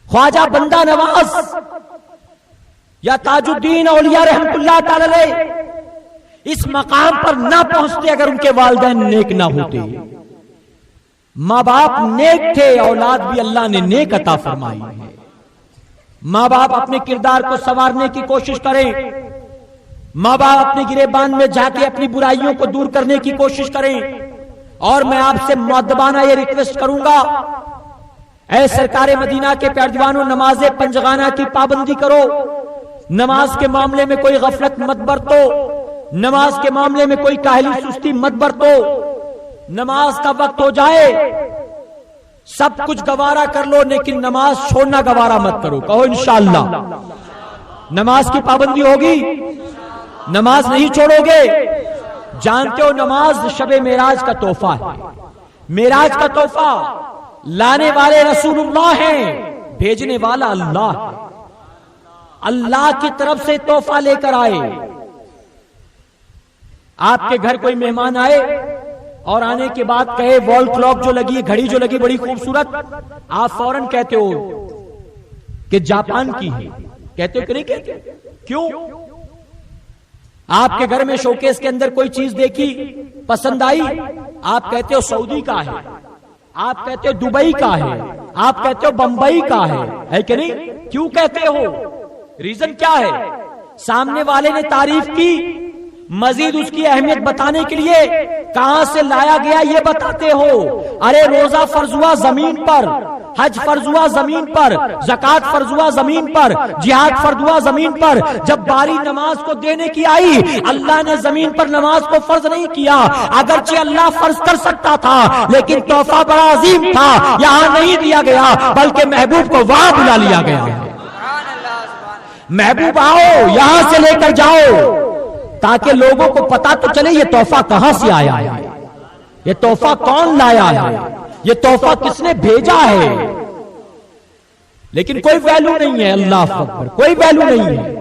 Speaker 3: خواجہ بندہ نواز یا تاج الدین اولیاء رحمت اللہ تعالی علیہ اس مقام پر نہ پہنچتے اگر ان کے والدین نیک نہ ہوتے۔ ماں باپ نیک تھے، اولاد بھی اللہ نے نیک عطا فرمائی ہے۔ ماں باپ اپنے کردار کو سنوارنے کی کوشش کریں، ماں باپ اپنے گریبان میں جا کے اپنی برائیوں کو دور کرنے کی کوشش کریں۔ اور میں آپ سے مؤدبانہ یہ ریکویسٹ کروں گا، اے سرکار مدینہ کے پیارے دیوانوں، نماز پنجگانہ کی پابندی کرو، نماز کے معاملے میں کوئی غفلت مت برتو، نماز کے معاملے میں کوئی کاہلی سستی مت برتو۔ نماز کا وقت ہو جائے سب کچھ گوارا کر لو، لیکن نماز چھوڑنا گوارا مت کرو۔ کہو انشاءاللہ نماز کی پابندی ہوگی، نماز نہیں چھوڑو گے۔ جانتے ہو نماز شب معراج کا تحفہ ہے، معراج کا تحفہ لانے والے رسول اللہ ہیں، بھیجنے والا اللہ ہے۔ اللہ کی طرف سے تحفہ لے کر آئے۔ آپ کے گھر کوئی مہمان آئے اور آنے کے بعد کہے وال کلاک جو لگی، گھڑی جو لگی بڑی خوبصورت، آپ فوراً کہتے ہو کہ جاپان کی ہے، کہتے ہو کہ نہیں کہتے؟ کیوں؟ آپ کے گھر میں شوکیس کے اندر کوئی چیز دیکھی پسند آئی، آپ کہتے ہو سعودی کا ہے، آپ کہتے ہو دبئی کا ہے، آپ کہتے ہو بمبئی کا ہے کہ نہیں؟ کیوں کہتے ہو؟ ریزن کیا ہے؟ سامنے والے نے تعریف کی، مزید اس کی اہمیت بتانے کے لیے کہاں سے لایا گیا یہ بتاتے ہو۔ ارے روزہ فرض ہوا زمین پر، حج فرض ہوا زمین پر، زکات فرض ہوا زمین پر، جہاد فرض ہوا زمین پر۔ جب باری نماز کو دینے کی آئی، اللہ نے زمین پر نماز کو فرض نہیں کیا، اگرچہ اللہ فرض کر سکتا تھا، لیکن تحفہ بڑا عظیم تھا، یہاں نہیں دیا گیا بلکہ محبوب کو وہاں بلا لیا گیا۔ محبوب آؤ یہاں سے لے کر جاؤ، تاکہ لوگوں کو پتا تو چلے یہ تحفہ کہاں سے آیا ہے، یہ تحفہ کون لایا ہے، یہ تحفہ کس نے بھیجا ہے۔ لیکن کوئی ویلو نہیں ہے، اللہ اکبر، کوئی ویلو نہیں ہے،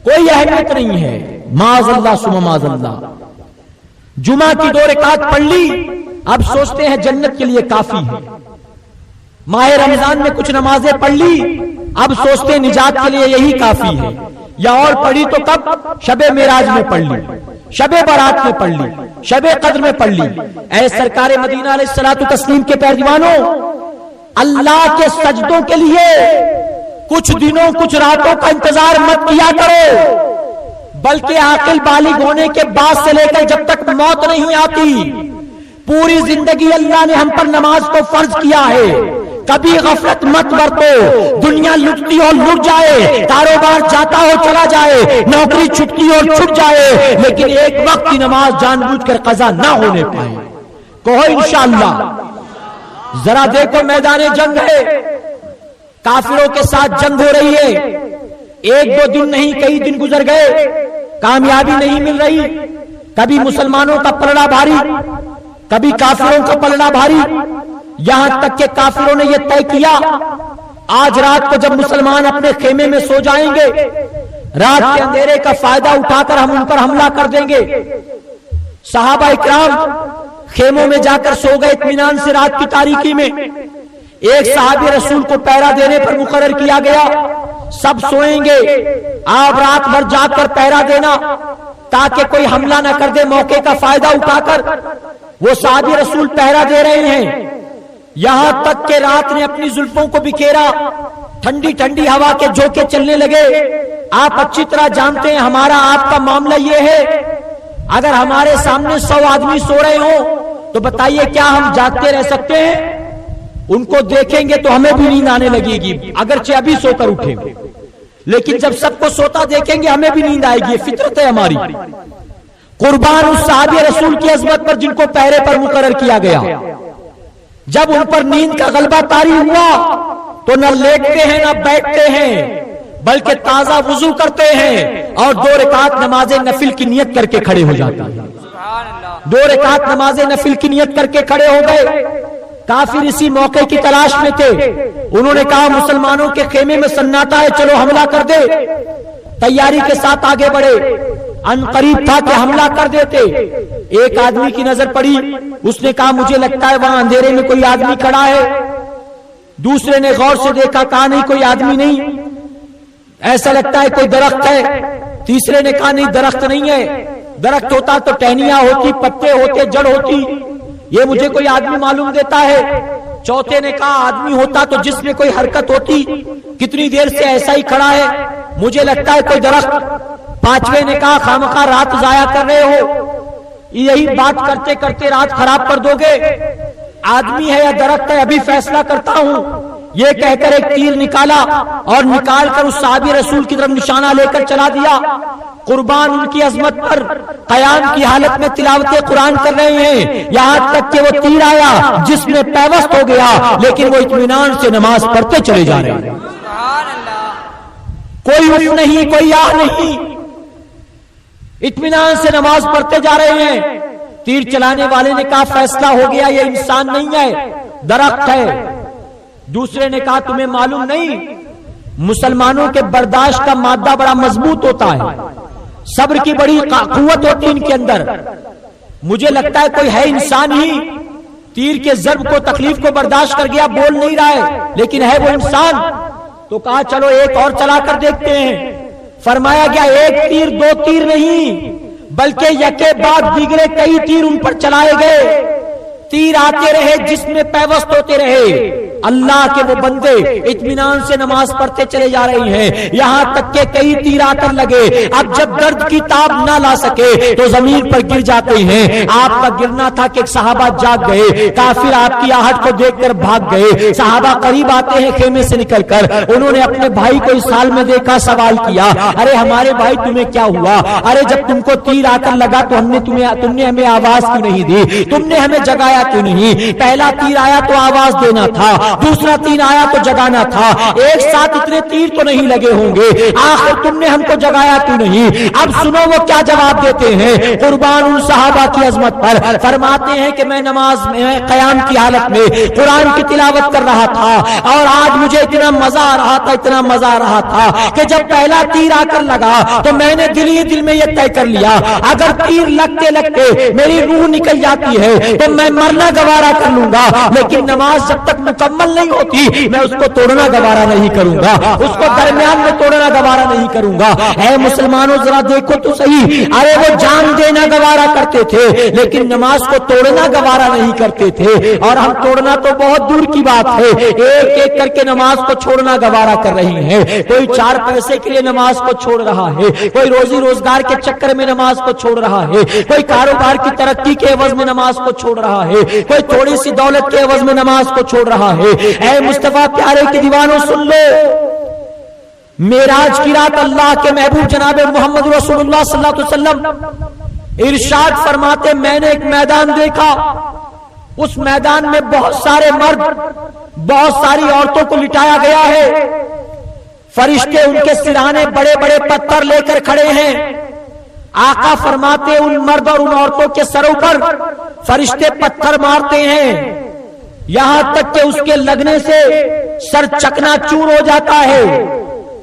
Speaker 3: کوئی اہمیت نہیں ہے۔ معاذ اللہ ثم معاذ اللہ۔ جمعہ کی 2 رکعت پڑھ لی، اب سوچتے ہیں جنت کے لیے کافی ہے۔ ماہ رمضان میں کچھ نمازیں پڑھ لی، اب سوچتے ہیں نجات کے لیے یہی کافی ہے، یا اور پڑھی تو کب؟ شب معراج میں پڑھ لی، شب برات میں پڑھ لی، شب قدر میں پڑھ لی۔ اے سرکار مدینہ علیہ الصلوۃ والتسلیم کے پیارے دیوانوں، اللہ کے سجدوں کے لیے کچھ دنوں کچھ راتوں کا انتظار مت کیا کرو، بلکہ عاقل بالغ ہونے کے بعد سے لے کر جب تک موت نہیں آتی، پوری زندگی اللہ نے ہم پر نماز کو فرض کیا ہے۔ کبھی غفلت مت برتو، دنیا لٹتی اور لٹ جائے، کاروبار جاتا ہو چلا جائے، نوکری چھٹتی اور چھٹ جائے، لیکن ایک وقت کی نماز جان بوجھ کر قضا نہ ہونے پائے۔ کہو انشاءاللہ۔ ذرا دیکھو میدان جنگ ہے، کافروں کے ساتھ جنگ ہو رہی ہے، 1-2 دن نہیں کئی دن گزر گئے، کامیابی نہیں مل رہی، کبھی مسلمانوں کا پلڑا بھاری، کبھی کافروں کا پلڑا بھاری، یہاں تک کہ کافروں نے یہ طے کیا آج رات کو جب مسلمان اپنے خیمے میں سو جائیں گے، رات کے اندھیرے کا فائدہ اٹھا کر ہم ان پر حملہ کر دیں گے۔ صحابہ اکرام خیموں میں جا کر سو گئے اطمینان سے رات کی تاریکی میں۔ ایک صحابی رسول کو پہرا دینے پر مقرر کیا گیا، سب سوئیں گے، آپ رات بھر جاگ کر پہرا دینا تاکہ کوئی حملہ نہ کر دے، موقع کا فائدہ اٹھا کر۔ وہ صحابی رسول پہرا دے رہے ہیں، یہاں تک کہ رات نے اپنی زلفوں کو بکھیرا، ٹھنڈی ٹھنڈی ہوا کے جھونکے چلنے لگے۔ آپ اچھی طرح جانتے ہیں ہمارا آپ کا معاملہ یہ ہے، اگر ہمارے سامنے 100 آدمی سو رہے ہوں تو بتائیے کیا ہم جاگتے رہ سکتے ہیں؟ ان کو دیکھیں گے تو ہمیں بھی نیند آنے لگے گی، اگرچہ ابھی سو کر اٹھیں گے، لیکن جب سب کو سوتا دیکھیں گے ہمیں بھی نیند آئے گی، فطرت ہے ہماری۔ قربان اس صحابی رسول کی عظمت پر جن کو پہرے پر مقرر کیا گیا، جب ان پر نیند کا غلبہ طاری ہوا تو نہ لیٹتے ہیں نہ بیٹھتے ہیں، بلکہ تازہ وضو کرتے ہیں اور 2 رکعت نماز نفل کی نیت کر کے کھڑے ہو جاتے ہیں۔ 2 رکعت نماز نفل کی نیت کر کے کھڑے ہو گئے۔ کافر اسی موقع کی تلاش میں تھے، انہوں نے کہا مسلمانوں کے خیمے میں سناٹا ہے، چلو حملہ کر دے۔ تیاری کے ساتھ آگے بڑھے، ان قریب تھا کہ حملہ کر دیتے۔ ایک آدمی کی نظر پڑی، اس نے کہا مجھے لگتا ہے وہاں اندھیرے میں کوئی آدمی کھڑا ہے۔ دوسرے نے غور سے دیکھا، کہا نہیں کوئی آدمی نہیں، ایسا لگتا ہے کوئی درخت ہے۔ تیسرے نے کہا نہیں درخت نہیں ہے، درخت ہوتا تو ٹہنیاں ہوتی، پتے ہوتے، جڑ ہوتی، یہ مجھے کوئی آدمی معلوم دیتا ہے۔ چوتھے نے کہا آدمی ہوتا تو جس میں کوئی حرکت ہوتی، کتنی دیر سے ایسا ہی کھڑا ہے، مجھے لگتا ہے کوئی درخت۔ پانچویں نے کہا خامخواہ رات ضائع کر رہے ہو، یہی بات کرتے کرتے رات خراب کر دو گے، آدمی ہے یا درخت ہے ابھی فیصلہ کرتا ہوں۔ یہ کہہ کر ایک تیر نکالا اور نکال کر اس صحابی رسول کی طرف نشانہ لے کر چلا دیا۔ قربان ان کی عظمت پر قیام کی حالت میں تلاوت قرآن کر رہے ہیں، یہاں تک کہ وہ تیر آیا جس میں پیوست ہو گیا، لیکن وہ اطمینان سے نماز پڑھتے چلے جا رہے ہیں۔ کوئی اف نہیں، کوئی آہ نہیں، اطمینان سے نماز پڑھتے جا رہے ہیں۔ تیر چلانے والے نے کہا فیصلہ ہو گیا، یہ انسان نہیں ہے، درخت ہے۔ دوسرے نے کہا تمہیں معلوم نہیں، مسلمانوں کے برداشت کا مادہ بڑا مضبوط ہوتا ہے، صبر کی بڑی قوت ہوتی ان کے اندر، مجھے لگتا ہے کوئی ہے انسان ہی، تیر کے ضرب کو تکلیف کو برداشت کر گیا، بول نہیں رہا ہے لیکن ہے وہ انسان۔ تو کہا چلو ایک اور چلا کر دیکھتے ہیں۔ فرمایا گیا ایک تیر 2 تیر نہیں بلکہ یکے بعد دیگرے کئی تیر ان پر چلائے گئے۔ تیر آتے رہے، جس میں پیوست ہوتے رہے۔ اللہ کے وہ بندے اطمینان سے نماز پڑھتے چلے جا رہے ہیں، یہاں تک کہ کئی تیر آ کر لگے۔ اب جب درد کی تاب نہ لا سکے تو زمین پر گر جاتے ہیں۔ آپ کا گرنا تھا کہ صحابہ جاگ گئے، کافر آپ کی آہٹ کو دیکھ کر بھاگ گئے۔ صحابہ قریب آتے ہیں خیمے سے نکل کر، انہوں نے اپنے بھائی کو اس حال میں دیکھا، سوال کیا ارے ہمارے بھائی تمہیں کیا ہوا؟ ارے جب تم کو تیر آ کر لگا تو تم نے ہمیں آواز کیوں نہیں دی؟ تم نے ہمیں جگایا کیوں نہیں؟ پہلا تیر آیا تو آواز دینا تھا، دوسرا تیر آیا تو جگانا تھا، ایک ساتھ اتنے تیر تو نہیں لگے ہوں گے، آخر تم نے ہم کو جگایا کیوں نہیں؟ اب سنو وہ کیا جواب دیتے ہیں۔ قربان ان صحابہ کی عظمت پر فرماتے ہیں کہ میں نماز میں قیام کی حالت میں قرآن کی تلاوت کر رہا تھا اور آج مجھے اتنا مزہ آ رہا تھا، اتنا مزہ آ رہا تھا کہ جب پہلا تیر آ کر لگا تو میں نے دل ہی دل میں یہ طے کر لیا اگر تیر لگتے لگتے میری روح نکل جاتی ہے تو میں مرنا گوارا کر لوں گا، لیکن نماز جب تک مکمل نہیں ہوتی میں اس کو توڑنا گوارا نہیں کروں گا، اس کو درمیان میں توڑنا گوارا نہیں کروں گا۔ اے مسلمانوں ذرا دیکھو تو صحیح، ارے وہ جان دینا گوارا کرتے تھے لیکن نماز کو توڑنا گوارا نہیں کرتے تھے، اور ہم توڑنا تو بہت دور کی بات ہے، ایک ایک کر کے نماز کو چھوڑنا گوارا کر رہے ہیں۔ کوئی 4 پیسے کے لیے نماز کو چھوڑ رہا ہے، کوئی روزی روزگار کے چکر میں نماز کو چھوڑ رہا ہے، کوئی کاروبار کی ترقی کے عوض میں نماز کو چھوڑ رہا ہے، کوئی تھوڑی سی دولت کے عوض میں نماز کو چھوڑ رہا ہے۔ اے مصطفیٰ پیارے کے دیوانوں سن لو، معراج کی رات اللہ کے محبوب جناب محمد رسول اللہ صلی اللہ علیہ وسلم ارشاد فرماتے میں نے ایک میدان دیکھا، اس میدان میں بہت سارے مرد بہت ساری عورتوں کو لٹایا گیا ہے، فرشتے ان کے سرانے بڑے بڑے پتھر لے کر کھڑے ہیں، آقا فرماتے ان مرد اور ان عورتوں کے سروں پر فرشتے پتھر مارتے ہیں، یہاں تک کہ اس کے لگنے سے سر چکنا چور ہو جاتا ہے،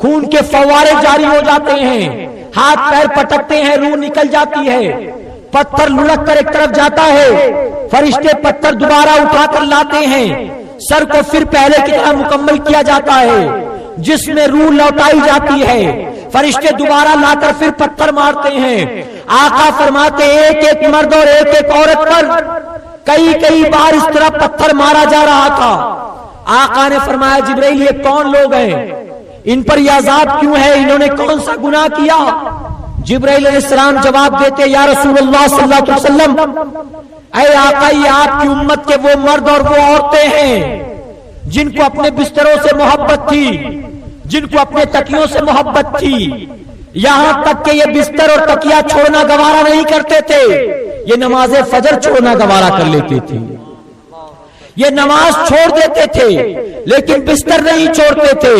Speaker 3: خون کے فوارے جاری ہو جاتے ہیں، ہاتھ پیر پٹکتے ہیں، روح نکل جاتی ہے، پتھر لڑک کر ایک طرف جاتا ہے، فرشتے پتھر دوبارہ اٹھا کر لاتے ہیں، سر کو پھر پہلے کی طرح مکمل کیا جاتا ہے، جس میں روح لوٹائی جاتی ہے، فرشتے دوبارہ لا کر پھر پتھر مارتے ہیں۔ آقا فرماتے ایک ایک مرد اور ایک ایک عورت پر کئی بار اس طرح پتھر مارا جا رہا تھا۔ آقا نے فرمایا جبرائیل یہ کون لوگ ہیں، ان پر یہ عذاب کیوں ہے، انہوں نے کون سا گناہ کیا؟ جبرائیل علیہ السلام جواب دیتے یا رسول اللہ صلی اللہ علیہ وسلم، اے آقا یہ آپ کی امت کے وہ مرد اور وہ عورتیں ہیں جن کو اپنے بستروں سے محبت تھی، جن کو اپنے تکیوں سے محبت تھی، یہاں تک کہ یہ بستر اور تکیہ چھوڑنا گوارا نہیں کرتے تھے، یہ نماز فجر چھوڑنا گوارا کر لیتے تھے، یہ نماز چھوڑ دیتے تھے لیکن بستر نہیں چھوڑتے تھے۔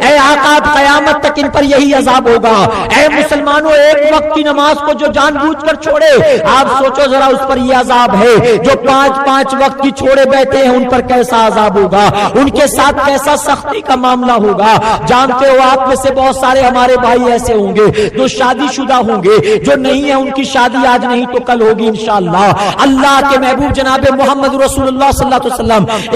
Speaker 3: اے آقا قیامت تک ان پر یہی عذاب ہوگا۔ اے مسلمانوں ایک وقت کی نماز کو جو جان بوجھ کر چھوڑے، آپ سوچو ذرا اس پر یہ عذاب ہے، جو پانچ وقت کی چھوڑے بیٹھے ہیں ان پر کیسا عذاب ہوگا، ان کے ساتھ کیسا سختی کا معاملہ ہوگا۔ جانتے ہو آپ میں سے بہت سارے ہمارے بھائی ایسے ہوں گے جو شادی شدہ ہوں گے، جو نہیں ہے ان کی شادی آج نہیں تو کل ہوگی انشاءاللہ۔ اللہ کے محبوب جناب محمد رسول اللہ صلی اللہ علیہ وسلم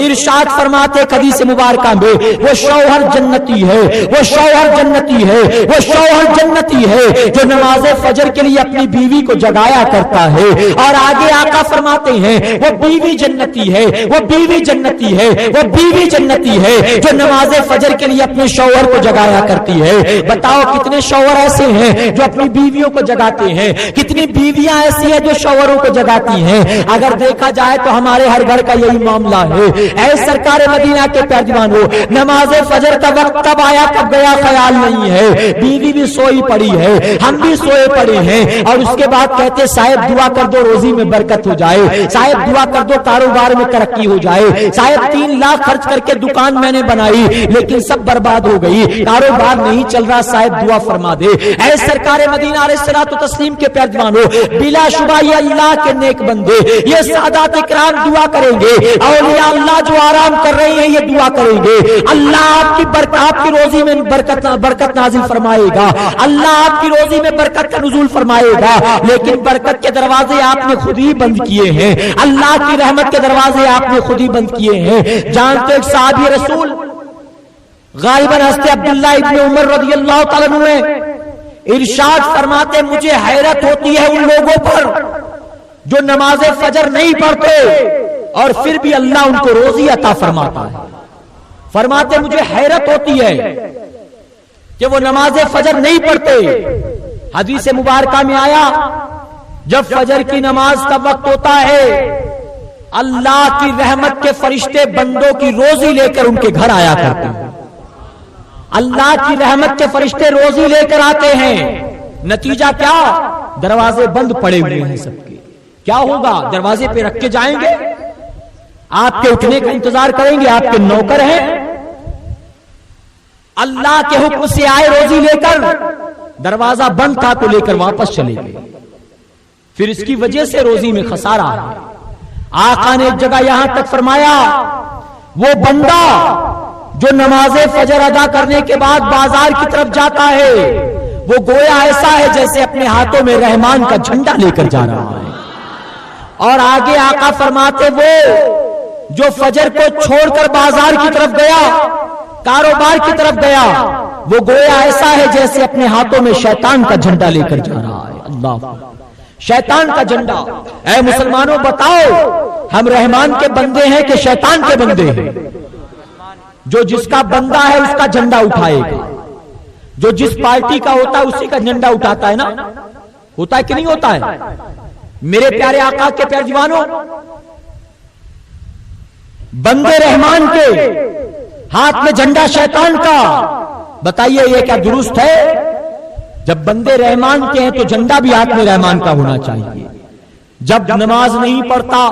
Speaker 3: ارشاد فرماتے حدیث مبارکہ میں، وہ شوہر جنتی ہے، وہ شوہر جنتی ہے، وہ شوہر جنتی ہے جو نماز فجر کے لیے اپنی بیوی کو جگایا کرتا ہے۔ اور آگے آقا فرماتے ہیں وہ بیوی جنتی ہے، وہ بیوی جنتی ہے، وہ بیوی جنتی ہے جو نماز فجر کے لیے اپنے شوہر کو جگایا کرتی ہے۔ بتاؤ کتنے شوہر ایسے ہیں جو اپنی بیویوں کو جگاتے ہیں، کتنی بیویاں ایسی ہیں جو شوہروں کو جگاتی ہیں۔ اگر دیکھا جائے تو ہمارے ہر گھر کا یہی معاملہ ہے۔ اے سرکار مدینہ کے پیروانو، نماز فجر کا وقت کب آیا کب گیا خیال نہیں ہے، بیوی بھی سوئی پڑی ہے، ہم بھی سوئے پڑے ہیں، اور اس کے بعد کہتے صاحب دعا کر دو روزی میں برکت ہو جائے، صاحب دعا کر دو کاروبار میں ترقی ہو جائے، صاحب 3 لاکھ خرچ کر کے دکان میں نے بنائی لیکن سب برباد ہو گئی، کاروبار نہیں چل رہا، صاحب دعا فرما دے۔ اے سرکار مدینہ علیہ الصلوۃ والتسلیم کے پیروانو، بلا شبہ یہ اللہ کے نیک بندے، یہ سادات کرام دعا کریں گے، اولیاء اللہ جو آرام کر رہے ہیں یہ دعا کریں گے، اللہ آپ کی روزی میں برکت نازل فرمائے گا، اللہ آپ کی روزی میں برکت کا نزول فرمائے گا، لیکن برکت کے دروازے آپ نے خود ہی بند کیے ہیں، اللہ کی رحمت کے دروازے آپ نے خود ہی بند کیے ہیں۔ جانتے ایک صحابی رسول غالباً حضرت عبداللہ ابن عمر رضی اللہ تعالیٰ عنہ ارشاد فرماتے مجھے حیرت ہوتی ہے ان لوگوں پر جو نماز فجر نہیں پڑھتے اور پھر بھی اللہ ان کو روزی عطا فرماتا ہے۔ فرماتے مجھے حیرت ہوتی ہے کہ وہ نماز فجر نہیں پڑھتے۔ حدیث مبارکہ میں آیا جب فجر کی نماز کا وقت ہوتا ہے اللہ کی رحمت کے فرشتے بندوں کی روزی لے کر ان کے گھر آیا کرتے ہیں، اللہ کی رحمت کے فرشتے روزی لے کر آتے ہیں۔ نتیجہ کیا؟ دروازے بند پڑے ہوئے ہیں سب کے، کیا ہوگا؟ دروازے پہ رکھ کے جائیں گے، آپ کے اٹھنے کا انتظار کریں گے، آپ کے نوکر ہیں، اللہ کے حکم سے آئے روزی لے کر، دروازہ بند تھا تو لے کر واپس چلے گئے، پھر اس کی وجہ سے روزی میں خسارہ ہے۔ آقا نے ایک جگہ یہاں تک فرمایا وہ بندہ جو نماز فجر ادا کرنے کے بعد بازار کی طرف جاتا ہے وہ گویا ایسا ہے جیسے اپنے ہاتھوں میں رحمان کا جھنڈا لے کر جا رہا ہے۔ اور آگے آقا فرماتے وہ جو فجر کو چھوڑ کر بازار کی طرف گیا، کاروبار کی طرف گیا، وہ گویا ایسا ہے جیسے اپنے ہاتھوں میں شیطان کا جھنڈا لے کر جا رہا ہے۔ اللہ، شیطان کا جھنڈا۔ اے مسلمانوں بتاؤ ہم رحمان کے بندے ہیں کہ شیطان کے بندے ہیں؟ جو جس کا بندہ ہے اس کا جھنڈا اٹھائے گا، جو جس پارٹی کا ہوتا ہے اسی کا جھنڈا اٹھاتا ہے نا، ہوتا ہے کہ نہیں ہوتا ہے؟ میرے پیارے آقا کے پیارے دیوانوں، بندے رحمان کے ہاتھ میں جھنڈا شیطان کا، بتائیے یہ کیا درست ہے؟ جب بندے رحمان کے ہیں تو جھنڈا بھی ہاتھ میں رحمان کا ہونا چاہیے۔ جب نماز نہیں پڑھتا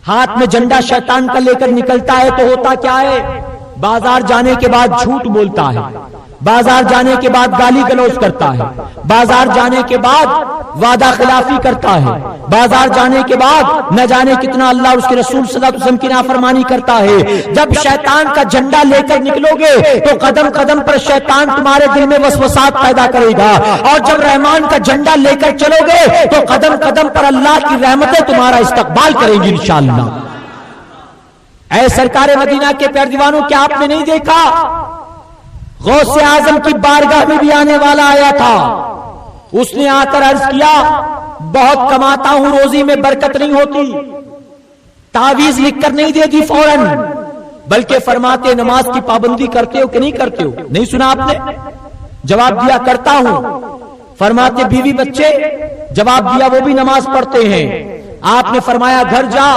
Speaker 3: ہاتھ میں جھنڈا شیطان کا لے کر نکلتا ہے تو ہوتا کیا ہے؟ بازار جانے کے بعد جھوٹ بولتا ہے، بازار جانے کے بعد گالی گلوچ کرتا ہے، بازار جانے کے بعد وعدہ خلافی کرتا ہے، بازار جانے کے بعد نہ جانے کتنا اللہ اور اس کے رسول صلی اللہ علیہ وسلم کی نافرمانی کرتا ہے۔ جب شیطان کا جھنڈا لے کر نکلو گے تو قدم قدم پر شیطان تمہارے دل میں وسوسات پیدا کرے گا، اور جب رحمان کا جھنڈا لے کر چلو گے تو قدم قدم پر اللہ کی رحمتیں تمہارا استقبال کریں گی انشاءاللہ۔ اے سرکار مدینہ کے پیارے دیوانوں، کیا آپ نے نہیں دیکھا غوث اعظم کی بارگاہ میں بھی آنے والا آیا تھا، اس نے آ کر عرض کیا بہت کماتا ہوں، روزی میں برکت نہیں ہوتی، تعویذ لکھ کر نہیں دے دی فوراً، بلکہ فرماتے نماز کی پابندی کرتے ہو کہ نہیں کرتے ہو؟ نہیں سنا آپ نے؟ جواب دیا کرتا ہوں۔ فرماتے بیوی بچے؟ جواب دیا وہ بھی نماز پڑھتے ہیں۔ آپ نے فرمایا گھر جا،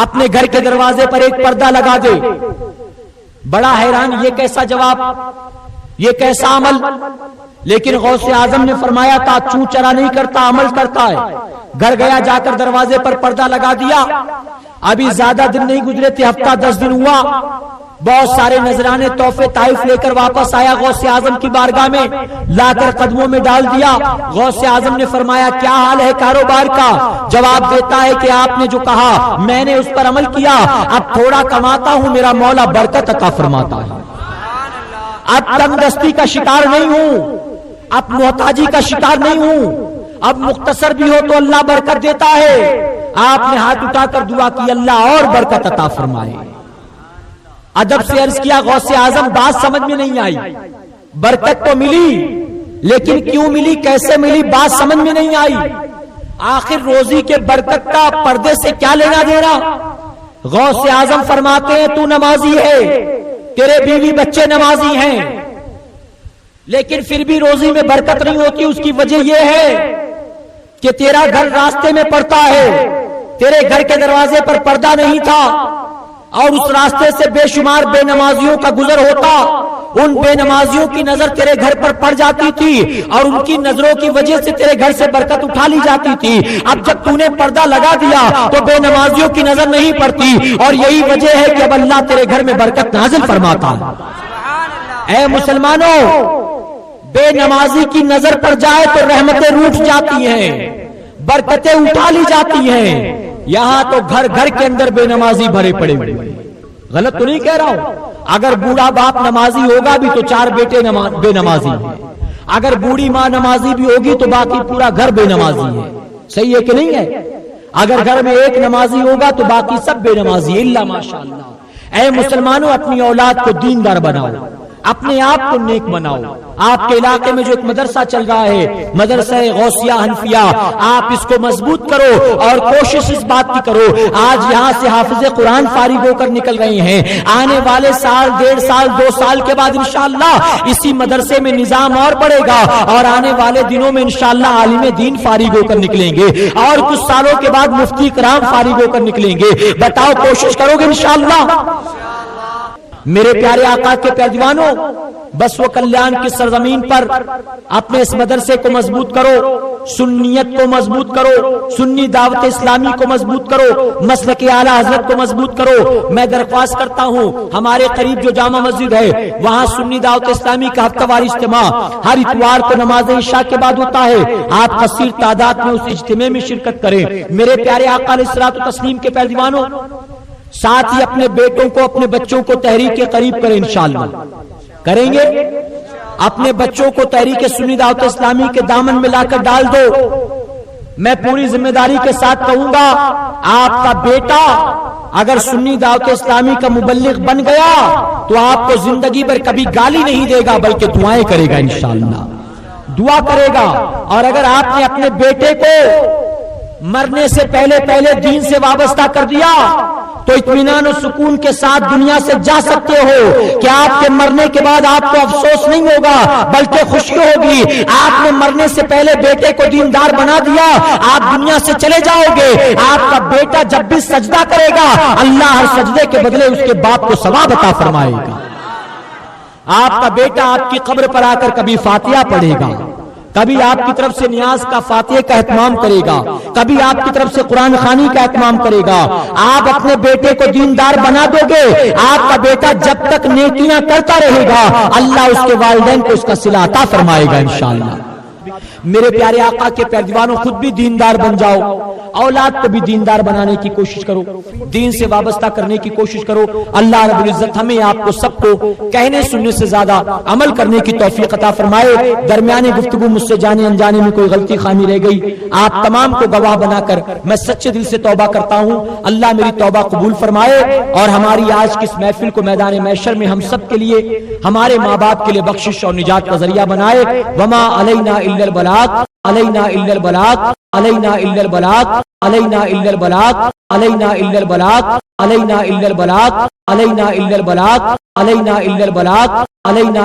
Speaker 3: اپنے گھر کے دروازے پر ایک پردہ لگا دے۔ بڑا حیران، یہ کیسا جواب، یہ کیسا عمل؟ لیکن غوث اعظم نے فرمایا تھا چوں چرا نہیں کرتا، عمل کرتا ہے۔ گھر گیا، جا کر دروازے پر پردہ لگا دیا۔ ابھی زیادہ دن نہیں گزرے تھے، ہفتہ 10 دن ہوا، بہت سارے نذرانے تحفے طائف لے کر واپس آیا غوث اعظم کی بارگاہ میں، لا کر قدموں میں ڈال دیا۔ غوث اعظم نے فرمایا کیا حال ہے کاروبار کا؟ جواب دیتا ہے کہ آپ نے جو کہا میں نے اس پر عمل کیا، اب تھوڑا کماتا ہوں، میرا مولا برکت عطا فرماتا ہے، اب تنگ دستی کا شکار نہیں ہوں، اب محتاجی کا شکار نہیں ہوں، اب مختصر بھی ہو تو اللہ برکت دیتا ہے۔ آپ نے ہاتھ اٹھا کر دعا کی اللہ اور برکت عطا فرمائے۔ ادب سے عرض کیا غوث اعظم بات سمجھ میں نہیں آئی، برکت تو ملی لیکن کیوں ملی، کیسے ملی، بات سمجھ میں نہیں آئی۔ آخر روزی کے برکت کا پردے سے کیا لینا دینا؟ غوث اعظم فرماتے ہیں تو نمازی ہے، تیرے بیوی بچے نمازی ہیں، لیکن پھر بھی روزی میں برکت نہیں ہوتی۔ اس کی وجہ یہ ہے کہ تیرا گھر راستے میں پڑتا ہے، تیرے گھر کے دروازے پر پردہ نہیں تھا، اور اس راستے سے بے شمار بے نمازیوں کا گزر ہوتا، ان بے نمازیوں کی نظر تیرے گھر پر پڑ جاتی تھی، اور ان کی نظروں کی وجہ سے تیرے گھر سے برکت اٹھا لی جاتی تھی۔ اب جب تو نے پردہ لگا دیا تو بے نمازیوں کی نظر نہیں پڑتی، اور یہی وجہ ہے کہ اب اللہ تیرے گھر میں برکت نازل فرماتا ہے۔ اے مسلمانوں، بے نمازی کی نظر پڑ جائے تو رحمتیں روٹھ جاتی ہیں، برکتیں اٹھا لی جاتی ہیں۔ یہاں تو گھر گھر کے اندر بے نمازی بھرے پڑے ہوئے، غلط تو نہیں کہہ رہا ہوں؟ اگر بوڑھا باپ نمازی ہوگا بھی تو 4 بیٹے بے نمازی ہیں، اگر بوڑھی ماں نمازی بھی ہوگی تو باقی پورا گھر بے نمازی ہے۔ صحیح ہے کہ نہیں ہے؟ اگر گھر میں ایک نمازی ہوگا تو باقی سب بے نمازی الا ماشاءاللہ۔ اے مسلمانوں، اپنی اولاد کو دیندار بناؤ، اپنے آپ کو نیک بناؤ۔ آپ کے علاقے میں جو ایک مدرسہ چل رہا ہے، مدرسہ غوثیہ حنفیہ، آپ اس کو مضبوط کرو اور کوشش اس بات کی کرو۔ آج یہاں سے حافظ قرآن فارغ ہو کر نکل رہے ہیں، آنے والے سال 1.5 سال 2 سال کے بعد انشاءاللہ اسی مدرسے میں نظام اور بڑھے گا، اور آنے والے دنوں میں انشاءاللہ عالم دین فارغ ہو کر نکلیں گے، اور کچھ سالوں کے بعد مفتی کرام فارغ ہو کر نکلیں گے۔ بتاؤ کوشش کرو گے انشاءاللہ؟ میرے پیارے آقا کے پیارے دیوانوں، بس و کلیان کی سرزمین پر اپنے اس مدرسے کو مضبوط کرو، سنیت کو مضبوط کرو، سنی دعوت اسلامی کو مضبوط کرو، مسلک اعلیٰ حضرت کو مضبوط کرو۔ میں درخواست کرتا ہوں، ہمارے قریب جو جامع مسجد ہے وہاں سنی دعوت اسلامی کا ہفتہ وار اجتماع ہر اتوار کو نماز عشاء کے بعد ہوتا ہے۔ آپ کثیر تعداد میں اس اجتماع میں شرکت کریں۔ میرے پیارے آقا علیہ الصلوۃ والتسلیم کے پیارے دیوانوں، ساتھ ہی اپنے بیٹوں کو، اپنے بچوں کو تحریک کے قریب کریں، انشاءاللہ کریں گے۔ اپنے بچوں کو تحریک سنی دعوت اسلامی کے دامن میں لا کر ڈال دو۔ میں پوری ذمہ داری کے ساتھ کہوں گا، آپ کا بیٹا اگر سنی دعوت اسلامی کا مبلغ بن گیا تو آپ کو زندگی بھر کبھی گالی نہیں دے گا، بلکہ دعائیں کرے گا، انشاءاللہ دعا کرے گا۔ اور اگر آپ نے اپنے بیٹے کو مرنے سے پہلے دین سے وابستہ کر دیا تو اطمینان و سکون کے ساتھ دنیا سے جا سکتے ہو کہ آپ کے مرنے کے بعد آپ کو افسوس نہیں ہوگا بلکہ خوشی ہوگی۔ آپ نے مرنے سے پہلے بیٹے کو دیندار بنا دیا، آپ دنیا سے چلے جاؤ گے، آپ کا بیٹا جب بھی سجدہ کرے گا اللہ ہر سجدے کے بدلے اس کے باپ کو ثواب عطا فرمائے گا۔ آپ کا بیٹا آپ کی قبر پر آ کر کبھی فاتحہ پڑھے گا، کبھی آپ کی طرف سے نیاز کا فاتحہ کا اہتمام کرے گا، کبھی آپ کی طرف سے قرآن خوانی کا اہتمام کرے گا. آپ اپنے بیٹے کو دیندار بنا دو گے، آپ کا بیٹا جب تک نیکیاں کرتا رہے گا اللہ اس کے والدین کو اس کا صلہ عطا فرمائے گا انشاءاللہ. میرے پیارے آقا کے پیروانوں، خود بھی دیندار بن جاؤ، اولاد کو بھی دیندار بنانے کی کوشش کرو، دین سے وابستہ کرنے کی کوشش کرو. اللہ رب العزت ہمیں آپ کو سب کو کہنے سننے سے زیادہ عمل کرنے کی توفیق عطا فرمائے. درمیانے گفتگو مجھ سے جانے انجانے میں کوئی غلطی خامی رہ گئی، آپ تمام کو گواہ بنا کر میں سچے دل سے توبہ کرتا ہوں. اللہ میری توبہ قبول فرمائے اور ہماری آج کی اس محفل کو میدان محشر میں ہم سب کے لیے، ہمارے ماں باپ کے لیے بخشش اور نجات کا ذریعہ بنائے. وما علینا الا البلاغ، علینا الا البلاغ، علینا الا البلاغ، علینا الا البلاغ، علینا الا البلاغ، علینا الا البلاغ، علینا الا البلاغ، علینا الا البلاغ، علینا